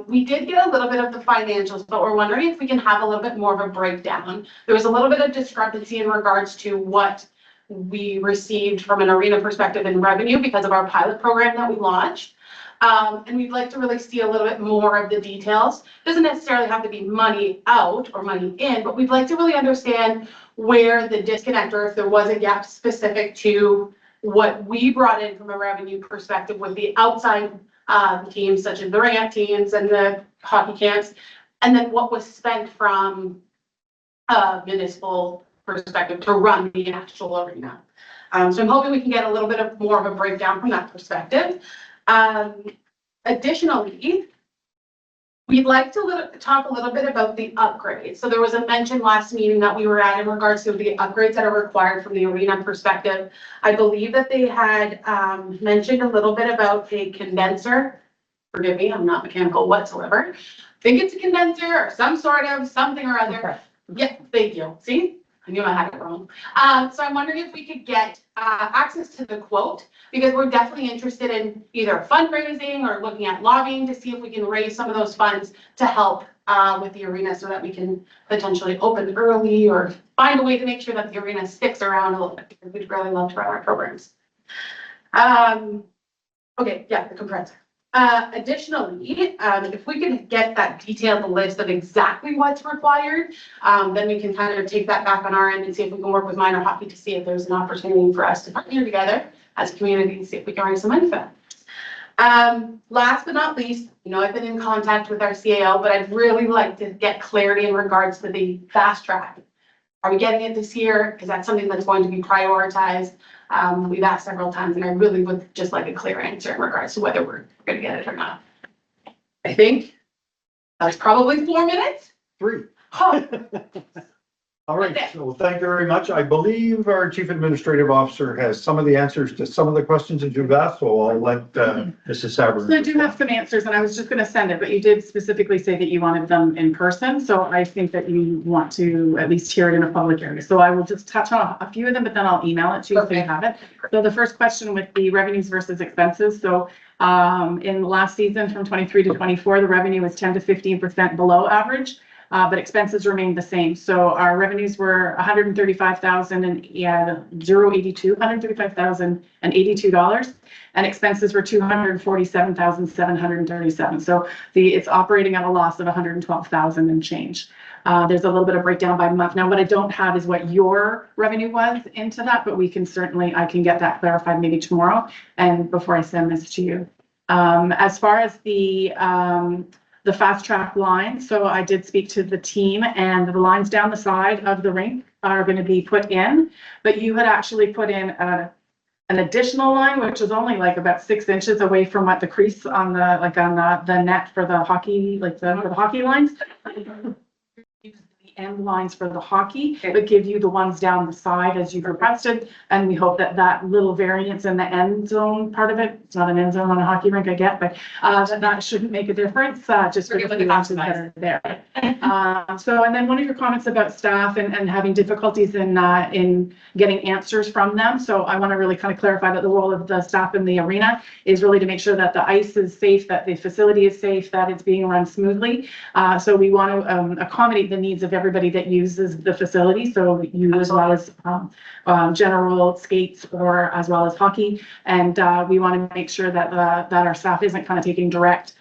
we did get a little bit of the financials, but we're wondering if we can have a little bit more of a breakdown. There was a little bit of discrepancy in regards to what we received from an arena perspective in revenue because of our pilot program that we launched. And we'd like to really see a little bit more of the details. Doesn't necessarily have to be money out or money in, but we'd like to really understand where the disconnect, or if there was a gap specific to what we brought in from a revenue perspective with the outside teams such as the ramp teams and the hockey camps, and then what was spent from a municipal perspective to run the actual arena. So I'm hoping we can get a little bit of more of a breakdown from that perspective. Additionally, we'd like to talk a little bit about the upgrades. So there was a mention last meeting that we were at in regards to the upgrades that are required from the arena perspective. I believe that they had mentioned a little bit about a condenser. Forgive me, I'm not mechanical whatsoever. I think it's a condenser or some sort of something or other. Yeah, thank you. See? I knew I had it wrong. So I'm wondering if we could get access to the quote, because we're definitely interested in either fundraising or looking at lobbying to see if we can raise some of those funds to help with the arena so that we can potentially open early or find a way to make sure that the arena sticks around a little bit, because we'd really love to run our programs. Okay, yeah, the compressor. Additionally, if we can get that detailed list of exactly what's required, then we can kind of take that back on our end and see if we can work with minor hockey to see if there's an opportunity for us to partner together as a community and see if we can raise some money for that. Last but not least, I've been in contact with our CAO, but I'd really like to get clarity in regards to the fast track. Are we getting it this year? Is that something that's going to be prioritized? We've asked several times, and I really would just like a clear answer in regards to whether we're gonna get it or not. I think that's probably 4 minutes. 3. Huh. All right, so thank you very much. I believe our Chief Administrative Officer has some of the answers to some of the questions that you've asked, so I'll let Mrs. Saber. So I do have some answers, and I was just gonna send it, but you did specifically say that you wanted them in person, so I think that you want to at least hear it in a public area. So I will just touch on a few of them, but then I'll email it to you so you have it. So the first question with the revenues versus expenses. So in the last season from 23 to 24, the revenue was 10 to 15% below average. But expenses remained the same. So our revenues were $135,082, and expenses were $247,737. So it's operating at a loss of $112,000 and change. There's a little bit of breakdown by month. Now, what I don't have is what your revenue was into that, but we can certainly, I can get that clarified maybe tomorrow and before I send this to you. As far as the fast track line. So I did speak to the team, and the lines down the side of the rink are going to be put in, but you had actually put in an additional line, which is only like about 6 inches away from what the crease on the net for the hockey, for the hockey lines. Use the end lines for the hockey, but give you the ones down the side as you've requested. And we hope that that little variance in the end zone part of it, it's not an end zone on a hockey rink, I get, but that shouldn't make a difference, just for the few inches that are there. So, and then one of your comments about staff and having difficulties in getting answers from them. So I want to really kind of clarify that the role of the staff in the arena is really to make sure that the ice is safe, that the facility is safe, that it's being run smoothly. So we want to accommodate the needs of everybody that uses the facility. So you as well as general skates or as well as hockey. And we want to make sure that that our staff isn't kind of taking direct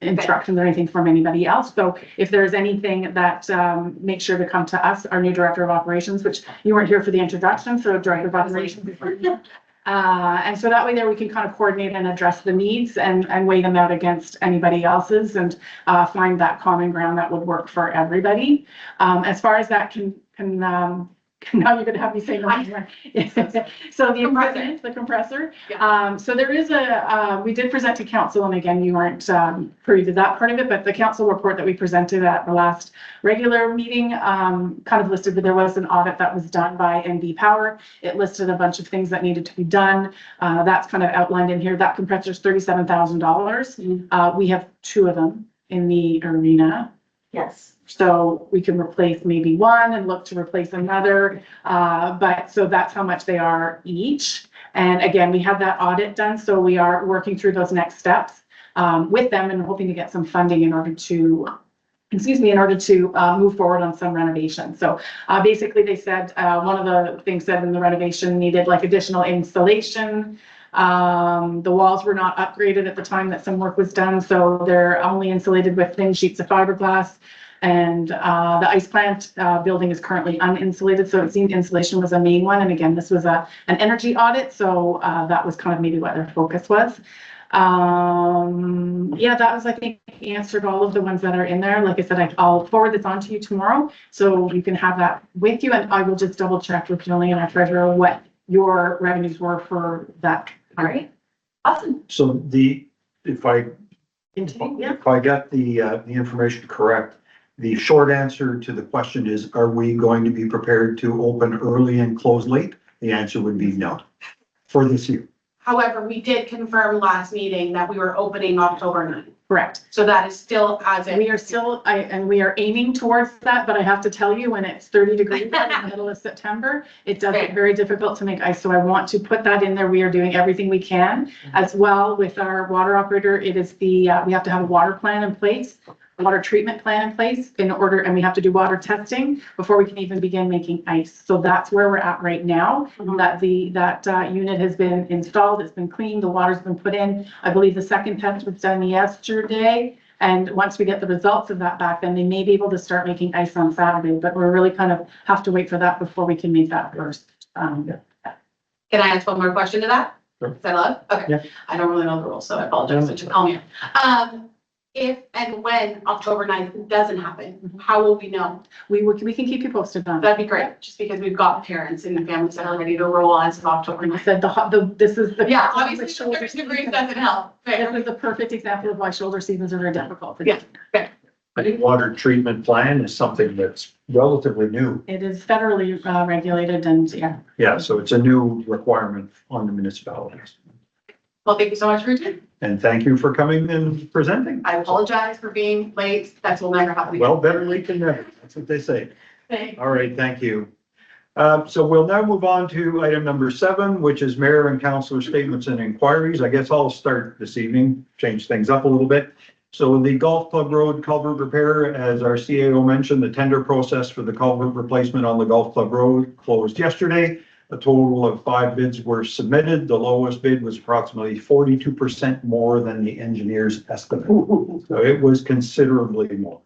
instructions or anything from anybody else. So if there's anything that make sure to come to us, our new director of operations, which you weren't here for the introduction, so director of operations. And so that way there we can kind of coordinate and address the needs and weigh them out against anybody else's and find that common ground that would work for everybody. As far as that can now you're gonna have me say no. So the compressor. Yeah. So there is we did present to council, and again, you weren't privy to that part of it, but the council report that we presented at the last regular meeting kind of listed that there was an audit that was done by NB Power. It listed a bunch of things that needed to be done. That's kind of outlined in here. That compressor is $37,000. We have 2 of them in the arena. Yes. So we can replace maybe one and look to replace another. But so that's how much they are each. And again, we have that audit done. So we are working through those next steps with them and hoping to get some funding in order to, move forward on some renovation. So basically they said, one of the things said in the renovation needed like additional insulation. The walls were not upgraded at the time that some work was done. So they're only insulated with thin sheets of fiberglass. And the ice plant building is currently uninsulated, so it seemed insulation was a main one. And again, this was an energy audit, so that was kind of maybe what their focus was. Yeah, that was, I think, answered all of the ones that are in there. Like I said, I'll forward this on to you tomorrow, so you can have that with you. And I will just double check with Julie and our treasurer what your revenues were for that. All right. Awesome. So if I get the information correct, the short answer to the question is, are we going to be prepared to open early and close late? The answer would be no for this year. However, we did confirm last meeting that we were opening October 9th. Correct. So that is still as it. We are still, and we are aiming towards that, but I have to tell you, when it's 30 degrees in the middle of September, it does get very difficult to make ice. So I want to put that in there. We are doing everything we can as well with our water operator. It is we have to have a water plan in place water treatment plan in place in order, and we have to do water testing before we can even begin making ice. So that's where we're at right now, that unit has been installed, it's been cleaned, the water's been put in. I believe the second test was done yesterday. And once we get the results of that back, then they may be able to start making ice on Saturday, but we're really kind of have to wait for that before we can make that first. Can I ask one more question to that? Sure. Is that allowed? Okay. Yeah. I don't really know the rules, so I apologize. So just call me. If and when October 9th doesn't happen, how will we know? We can keep you posted on that. That'd be great, just because we've got parents in the families that are ready to roll as of October And I 9th. said this is the. Yeah, obviously, the first degree doesn't help. This Fair. is the perfect example of why shoulder seasons are very difficult. Yeah. I think water treatment plan is something that's relatively new. It is federally regulated and yeah. Yeah, so it's a new requirement on the municipalities. Well, thank you so much for your time. And thank you for coming and presenting. I apologize for being late. That will never happen again. Well, better late than never. That's what they say. Thanks. All right, thank you. So we'll now move on to item number 7, which is mayor and councillor statements and inquiries. I guess I'll start this evening, change things up a little bit. So the Golf Club Road culvert repair, as our CAO mentioned, the tender process for the culvert replacement on the Golf Club Road closed yesterday. A total of 5 bids were submitted. The lowest bid was approximately 42% more than the engineer's estimate. So it was considerably more.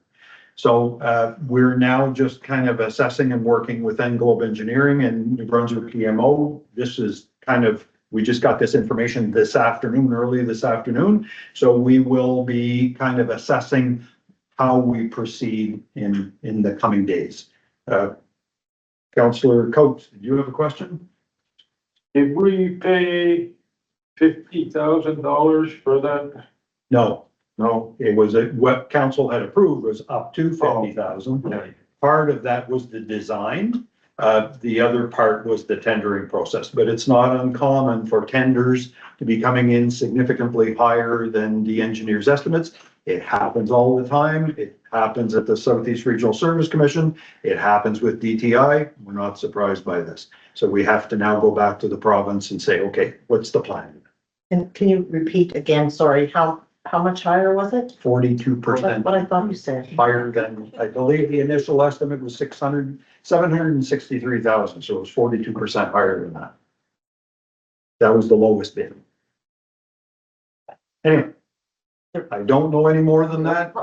So we're now just kind of assessing and working with Englobe Engineering and New Brunswick PMO. This is kind of, we just got this information this afternoon, early this afternoon. So we will be kind of assessing how we proceed in the coming days. Councillor Coates, do you have a question? Did we pay $50,000 for that? No, it was what council had approved was up to 50,000. Part of that was the design. The other part was the tendering process, but it's not uncommon for tenders to be coming in significantly higher than the engineer's estimates. It happens all the time. It happens at the Southeast Regional Service Commission. It happens with DTI. We're not surprised by this. So we have to now go back to the province and say, okay, what's the plan? And can you repeat again, sorry, how much higher was it? 42% What I thought you said. higher than, I believe the initial estimate was 763,000. So it was 42% higher than that. That was the lowest bid. Anyway. I don't know any more than that.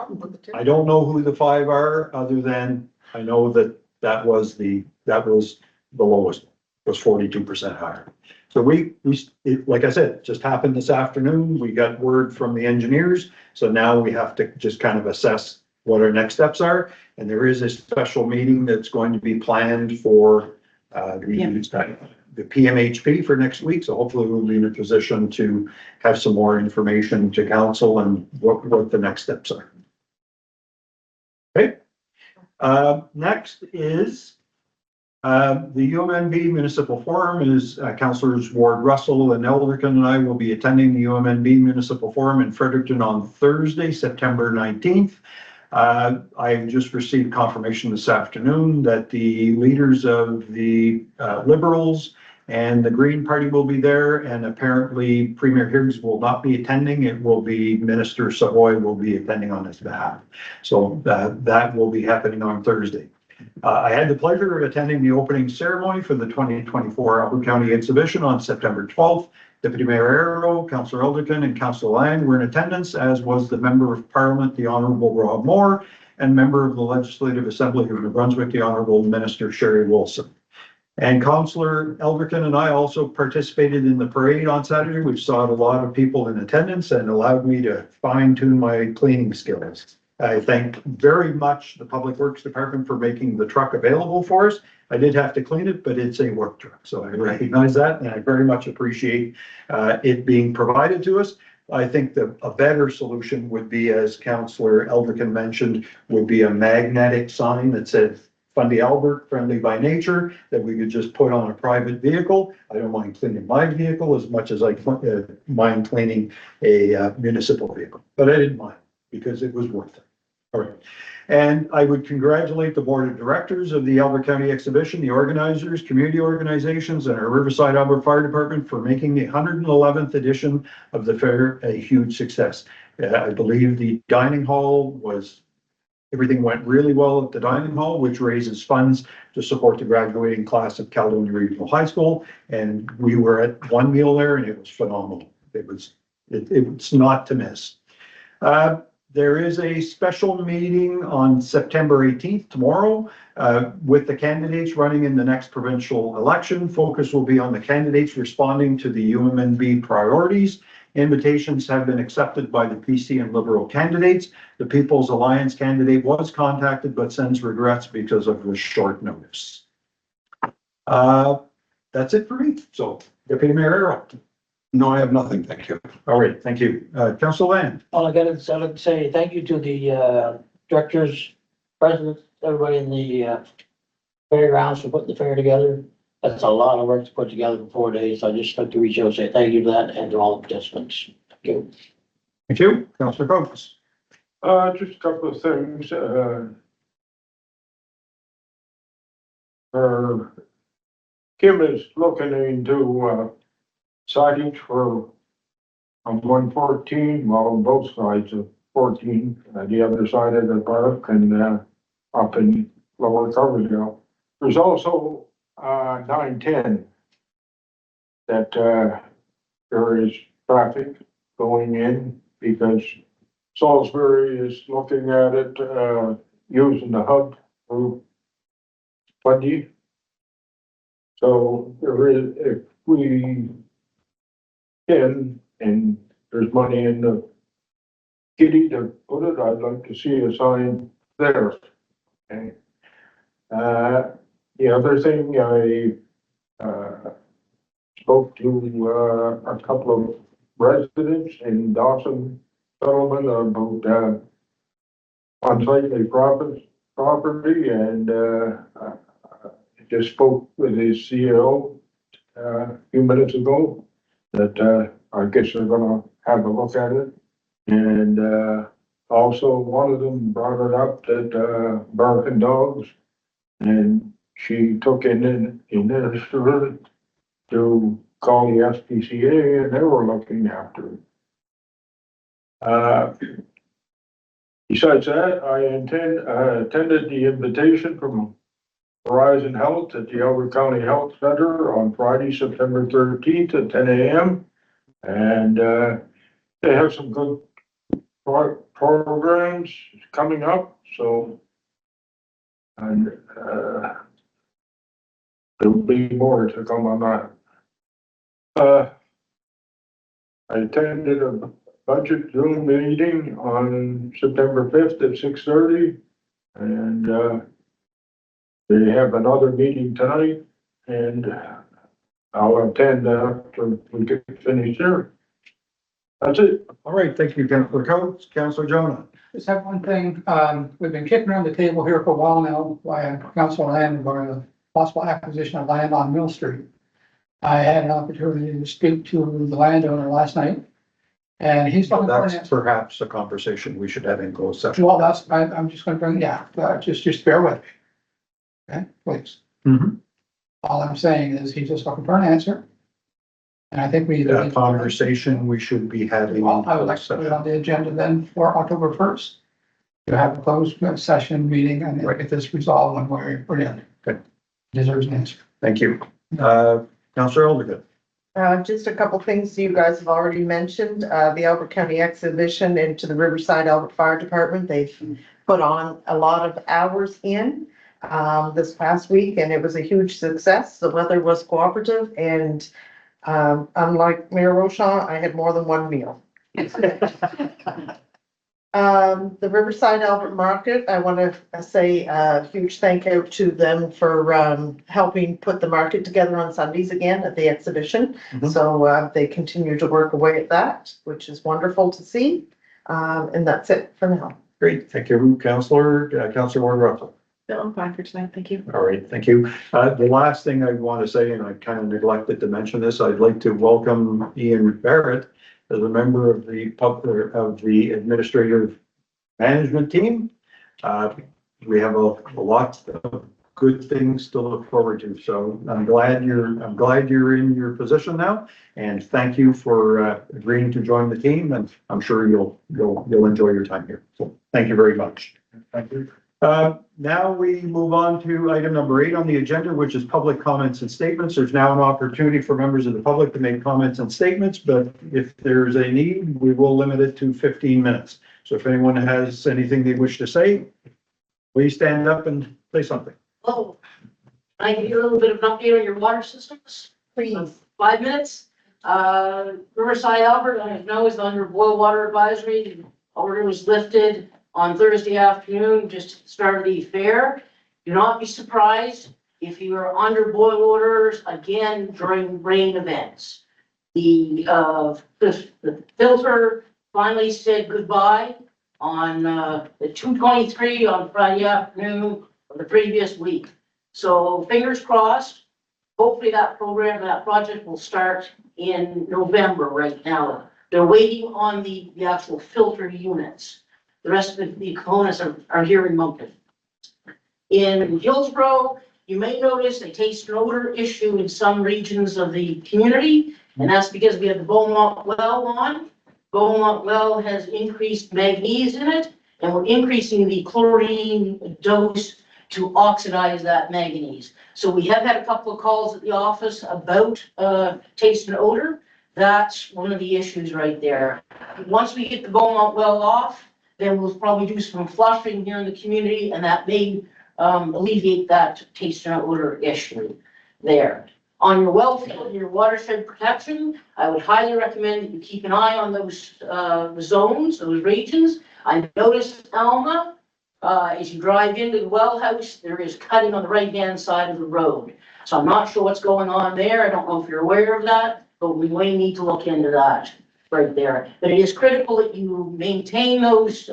I don't know who the 5 are, other than I know that was the lowest, was 42% higher. So like I said, it just happened this afternoon. We got word from the engineers. So now we have to just kind of assess what our next steps are. And there is a special meeting that's going to be planned for the PMHP for next week. So hopefully we'll be in a position to have some more information to council and what the next steps are. Okay. Next is the UMNB Municipal Forum. Is Councillors Ward Russell and Elderkin and I will be attending the UMNB Municipal Forum in Fredericton on Thursday, September 19th. I just received confirmation this afternoon that the leaders of the Liberals and the Green Party will be there, and apparently Premier Higgs will not be attending. It will be Minister Savoy will be attending on his behalf. So that will be happening on Thursday. I had the pleasure of attending the opening ceremony for the 2024 Alberta County Exhibition on September 12th. Deputy Mayor Arrow, Councillor Elderkin, and Councillor Lang were in attendance, as was the Member of Parliament, the Honourable Rob Moore, and Member of the Legislative Assembly of New Brunswick, the Honourable Minister Sherry Wilson. And Councillor Elderkin and I also participated in the parade on Saturday, which saw a lot of people in attendance and allowed me to fine-tune my cleaning skills. I thank very much the Public Works Department for making the truck available for us. I did have to clean it, but it's a work truck, so I recognize that, and I very much appreciate it being provided to us. I think that a better solution would be, as Councillor Elderkin mentioned, would be a magnetic sign that said Fundy Albert, friendly by nature, that we could just put on a private vehicle. I don't mind cleaning my vehicle as much as I mind cleaning a municipal vehicle, but I didn't mind because it was worth it. All right. And I would congratulate the board of directors of the Alberta County Exhibition, the organizers, community organizations, and our Riverside Alberta Fire Department for making the 111th edition of the fair a huge success. I believe the dining hall was Everything went really well at the dining hall, which raises funds to support the graduating class of Caledonia Regional High School. And we were at one meal there and it was phenomenal. It's not to miss. There is a special meeting on September 18th, tomorrow, with the candidates running in the next provincial election. Focus will be on the candidates responding to the UMNB priorities. Invitations have been accepted by the PC and Liberal candidates. The People's Alliance candidate was contacted but sends regrets because of the short notice. That's it for me. So, Deputy Mayor Arrow. No, I have nothing, thank you. All right, thank you. Councillor Land. All I gotta say thank you to the directors, presidents, everybody in the fairgrounds for putting the fair together. That's a lot of work to put together in 4 days. I just like to reach out and say thank you to that and to all the participants. Thank you. Thank you. Councillor Coates. Just a couple of things, Kim is looking into, signage for on 114, well, on both sides of 14, the other side of the park and, up in Lower Coverdale. There's also, 910 that, there is traffic going in because Salisbury is looking at it, using the hub for Bundy. So there is, if we can, and there's money in the kitty to put it, I'd like to see a sign there. Okay. The other thing, I, spoke to, a couple of residents in Dawson settlement about, unsightly property and, just spoke with his CEO, a few minutes ago that, I guess they're gonna have a look at it. And, also one of them brought it up that, barking dogs, and she took an initiative to call the SPCA and they were looking after it. Besides that, I attended the invitation from Horizon Health at the Albert County Health Center on Friday, September 13th at 10 a.m. And, they have some good programs coming up, so. And, there'll be more to come on that. I attended a budget Zoom meeting on September 5th at 6:30. And, they have another meeting tonight and I'll attend after we get finished here. That's it. All right, thank you, Councillor Coates. Councillor Jonah. Just have one thing, we've been kicking around the table here for a while now, via council land or a possible acquisition of land on Mill Street. I had an opportunity to speak to the landowner last night, and he's looking for an That's answer. perhaps a conversation we should have in closed session. Well, I'm just gonna bring, just bear with me. Okay, please. Mhm. All I'm saying is he's just looking for an answer. And I think we. A conversation we should be having. Well, I would like to put it on the agenda then for October 1st. To have a closed session meeting and then get this resolved one way or the other. Good. Deserves an answer. Thank you. Councillor Eldergood. Just a couple things you guys have already mentioned, the Albert County exhibition into the Riverside Albert Fire Department. They've put on a lot of hours in, this past week and it was a huge success. The weather was cooperative and, unlike Mayor Rochon, I had more than one meal. The Riverside Albert Market, I want to say a huge thank you to them for helping put the market together on Sundays again at the exhibition. Mhm. So they continue to work away at that, which is wonderful to see. And that's it for now. Great, thank you, Councillor Ward Russell. No, I'm fine for tonight, thank you. All right, thank you. The last thing I want to say, and I kind of neglected to mention this, I'd like to welcome Ian Barrett as a member of the administrative management team. We have a lot of good things to look forward to. So I'm glad you're in your position now, and thank you for agreeing to join the team. And I'm sure you'll enjoy your time here. So thank you very much. Thank you. Now we move on to item number 8 on the agenda, which is public comments and statements. There's now an opportunity for members of the public to make comments and statements, but if there's a need, we will limit it to 15 minutes. So if anyone has anything they wish to say, please stand up and say something. Oh, can I give you a little bit of an update on your water systems? Please. 5 minutes. Riverside, Alberta, I know is under boil water advisory. The order was lifted on Thursday afternoon, just at the start of the fair. Do not be surprised if you are under boil orders again during rain events. The filter finally said goodbye on the 2/23 on Friday afternoon of the previous week. So fingers crossed, hopefully that project will start in November right now. They're waiting on the actual filter units. The rest of the components are here in Moncton. In Hillsborough, you may notice a taste and odor issue in some regions of the community, and that's because we have the Beaumont well on. Beaumont well has increased manganese in it, and we're increasing the chlorine dose to oxidize that manganese. So we have had a couple of calls at the office about taste and odor. That's one of the issues right there. Once we get the Beaumont well off, then we'll probably do some flushing here in the community, and that may alleviate that taste and odor issue there. On your well field, your watershed protection, I would highly recommend that you keep an eye on those zones, those regions. I noticed Alma, as you drive into the well house, there is cutting on the right-hand side of the road. So I'm not sure what's going on there. I don't know if you're aware of that, but we may need to look into that right there. But it is critical that you maintain those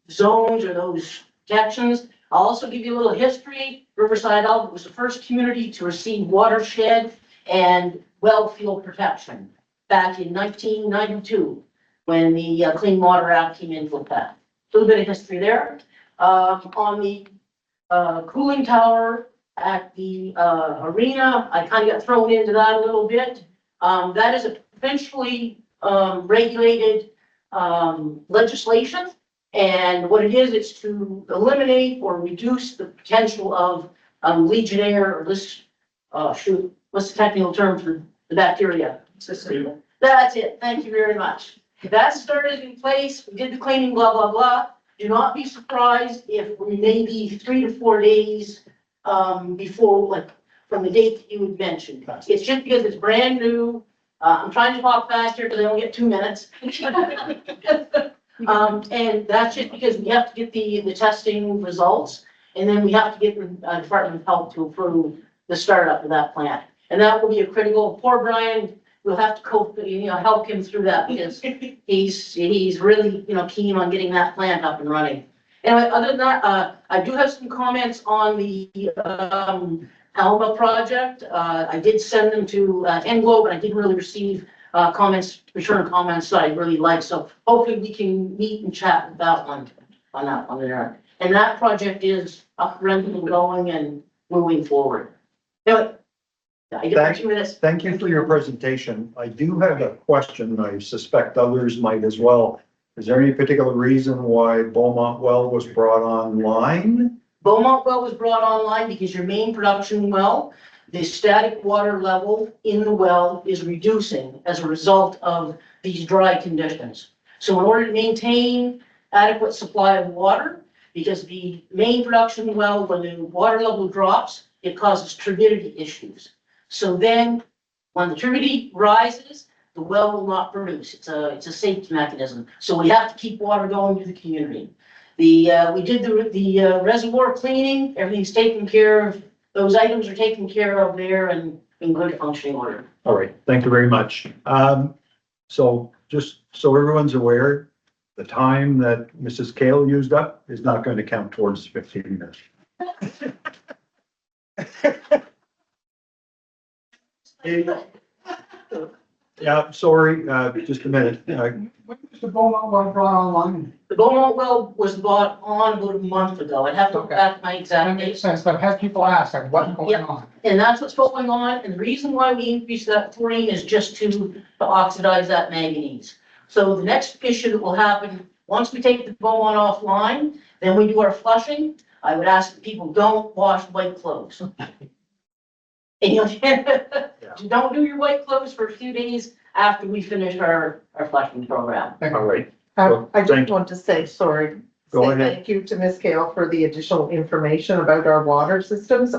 zones or those protections. I'll also give you a little history. Riverside, Alberta was the first community to receive watershed and well field protection back in 1992 when the Clean Water Act came into effect. A little bit of history there. On the cooling tower at the arena, I kind of got thrown into that a little bit. That is a provincially regulated legislation. And what it is, it's to eliminate or reduce the potential of Legionnaire, or this, what's the technical term for the bacteria? That's it. Thank you very much. That started in place. We did the cleaning, blah, blah, blah. Do not be surprised if we may be 3 to 4 days before, like, from the date that you had mentioned. It's just because it's brand new. I'm trying to talk faster because I only get 2 minutes. And that's just because we have to get the testing results, and then we have to get the Department of Health to approve the startup of that plant. And that will be a critical, poor Brian, we'll have to cope, help him through that because he's really, keen on getting that plant up and running. Anyway, other than that, I do have some comments on the Alma project. I did send them to Englobe, and I didn't really receive return comments that I really like. So hopefully we can meet and chat with that one on that one there. And that project is up, running and going and moving forward. Anyway, I get 2 minutes. Thank you for your presentation. I do have a question. I suspect others might as well. Is there any particular reason why Beaumont well was brought online? Beaumont well was brought online because your main production well, the static water level in the well is reducing as a result of these dry conditions. So in order to maintain adequate supply of water, because the main production well, when the water level drops, it causes turbidity issues. So then when the turbidity rises, the well will not produce. It's a safety mechanism. So we have to keep water going to the community. We did the reservoir cleaning. Everything's taken care of. Those items are taken care of there and in good functioning order. All right, thank you very much. So just so everyone's aware, the time that Mrs. Kale used up is not going to count towards 15 minutes. Yeah, sorry, just a minute. When was the Beaumont well brought online? The Beaumont well was bought on about a month ago. I'd have to look back at my That exact makes date. sense, but I've had people ask, like, what's going Yeah. on? And that's what's going on. And the reason why we increased that chlorine is just to oxidize that manganese. So the next issue that will happen once we take the Beaumont offline, then we do our flushing, I would ask that people don't wash white clothes. And don't do your white clothes for a few days after we finish our flushing program. All right, I Thank just you. want to say, sorry. Go Say ahead. Thank you to Ms. Gale for the additional information about our water systems.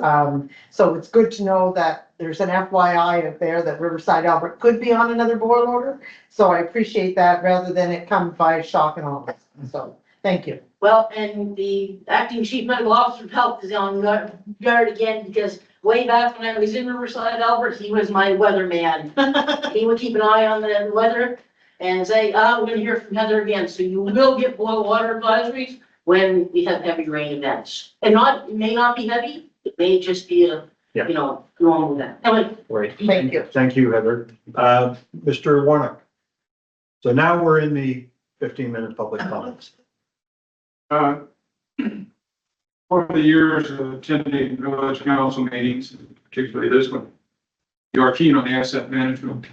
So it's good to know that there's an FYI out there that Riverside, Albert could be on another boil order. So I appreciate that rather than it come by shock and awe. So, thank you. Well, and the acting chief medical officer of health is on guard again, because way back when I was in Riverside, Albert, he was my weatherman. He would keep an eye on the weather and say, we're gonna hear from Heather again, so you will get boil water advisories when we have heavy rain events. And it may not be heavy, it may just be a, Yeah. normal event. Anyway, Right. Thank you. Thank you, Heather. Mr. Warnock. So now we're in the 15-minute public comments. Over the years of attending village council meetings, particularly this one, you are keen on asset management.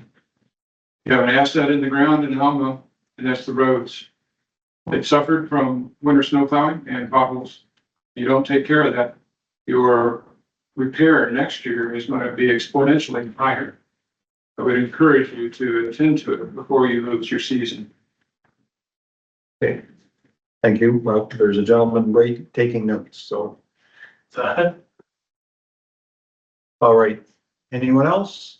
You have an asset in the ground in Alma, and that's the roads. They've suffered from winter snow plowing and potholes. You don't take care of that, your repair next year is going to be exponentially higher. I would encourage you to attend to it before you lose your season. Okay. Thank you. Well, there's a gentleman taking notes, so. All right. Anyone else?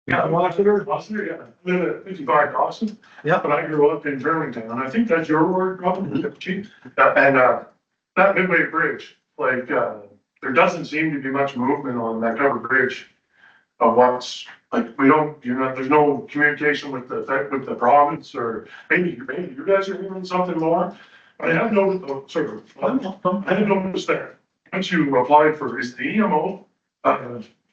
Yeah, Rossiter? Rossiter, yeah. I live at 55 Dawson. Yeah. But I grew up in Germantown, and I think that's your word, Robin, chief. And, that Midway Bridge, there doesn't seem to be much movement on that covered bridge of what's, there's no communication with the province, or maybe you guys are hearing something more. I have noticed, I have noticed that once you applied for, is the EMO,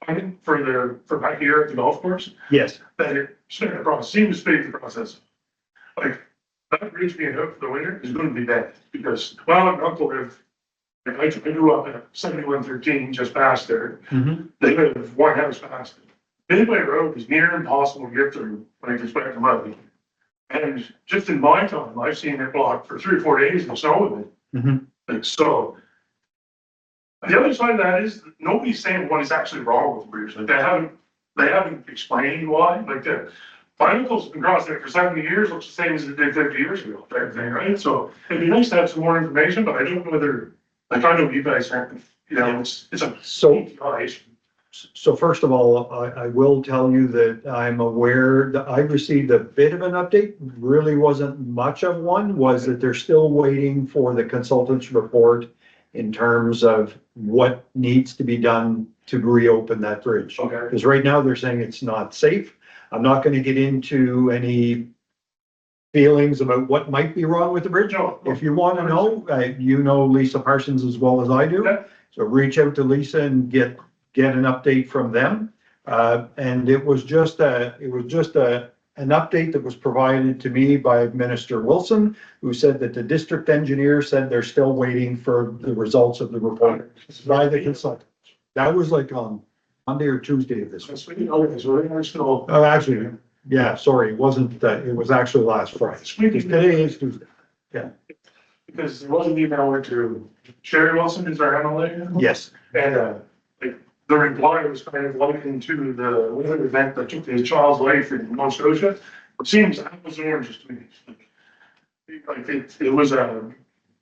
funding for back here at the golf course, Yes. that it seems to speed the process. Like, that bridge being hooked for the winter is gonna be bad, because, well, my uncle lived, I grew up at 7113, just past there. Mhm. They live one house past it. Midway Road is near impossible to get through when you expect to muddy. And just in my time, I've seen it blocked for 3 or 4 days in the snow with it. Mhm. Like, so. The other side of that is that nobody's saying what is actually wrong with the bridge. Like, they haven't explained why. Like, my uncle's been crossing it for 70 years, looks the same as it did 50 years ago, type thing, right? So it'd be nice to have some more information, but I don't know whether, I know you guys have, it's a. So first of all, I will tell you that I'm aware that I received a bit of an update, really wasn't much of one, was that they're still waiting for the consultant's report in terms of what needs to be done to reopen that bridge. Okay. Because right now they're saying it's not safe. I'm not gonna get into any feelings about what might be wrong with the bridge. No. If you want to know, you know Lisa Parsons as well as I do. Yeah. So reach out to Lisa and get an update from them. And it was just an update that was provided to me by Minister Wilson, who said that the district engineer said they're still waiting for the results of the report by the consultant. That was like on Monday or Tuesday of this week. Oh, actually, yeah, sorry, it wasn't, it was actually last Friday. Today is Tuesday. Because there was an email went to Sherry Wilson, is our MLA. Yes. And, the reply was kind of likened to the weather event that took his child's life in Nova Scotia. It seems apples and oranges to me. Like, it was a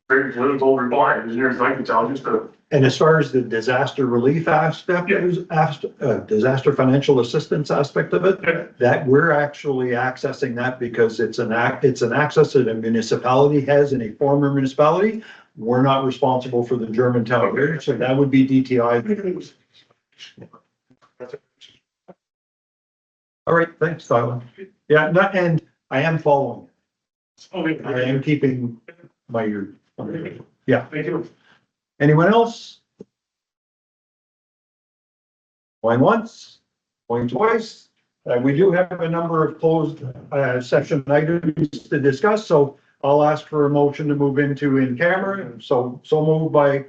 very political reply, as near as I can tell, just a. And as far as the disaster relief aspect, disaster financial assistance aspect of it, that we're actually accessing that because it's an access that a municipality has in a former municipality. We're not responsible for the Germantown bridge, so that would be DTI. All right, thanks, Tyler. Yeah, and I am following. I am keeping my ear. Yeah. Thank you. Anyone else? Going once, going twice. We do have a number of closed session items to discuss, so I'll ask for a motion to move into in camera. So moved by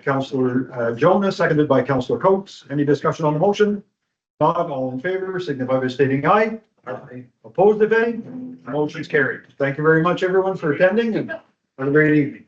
Councillor Jonah, seconded by Councillor Coates. Any discussion on the motion? Not all in favor, signify by stating aye. Opposed, if any? Motion's carried. Thank you very much, everyone, for attending, and have a great evening.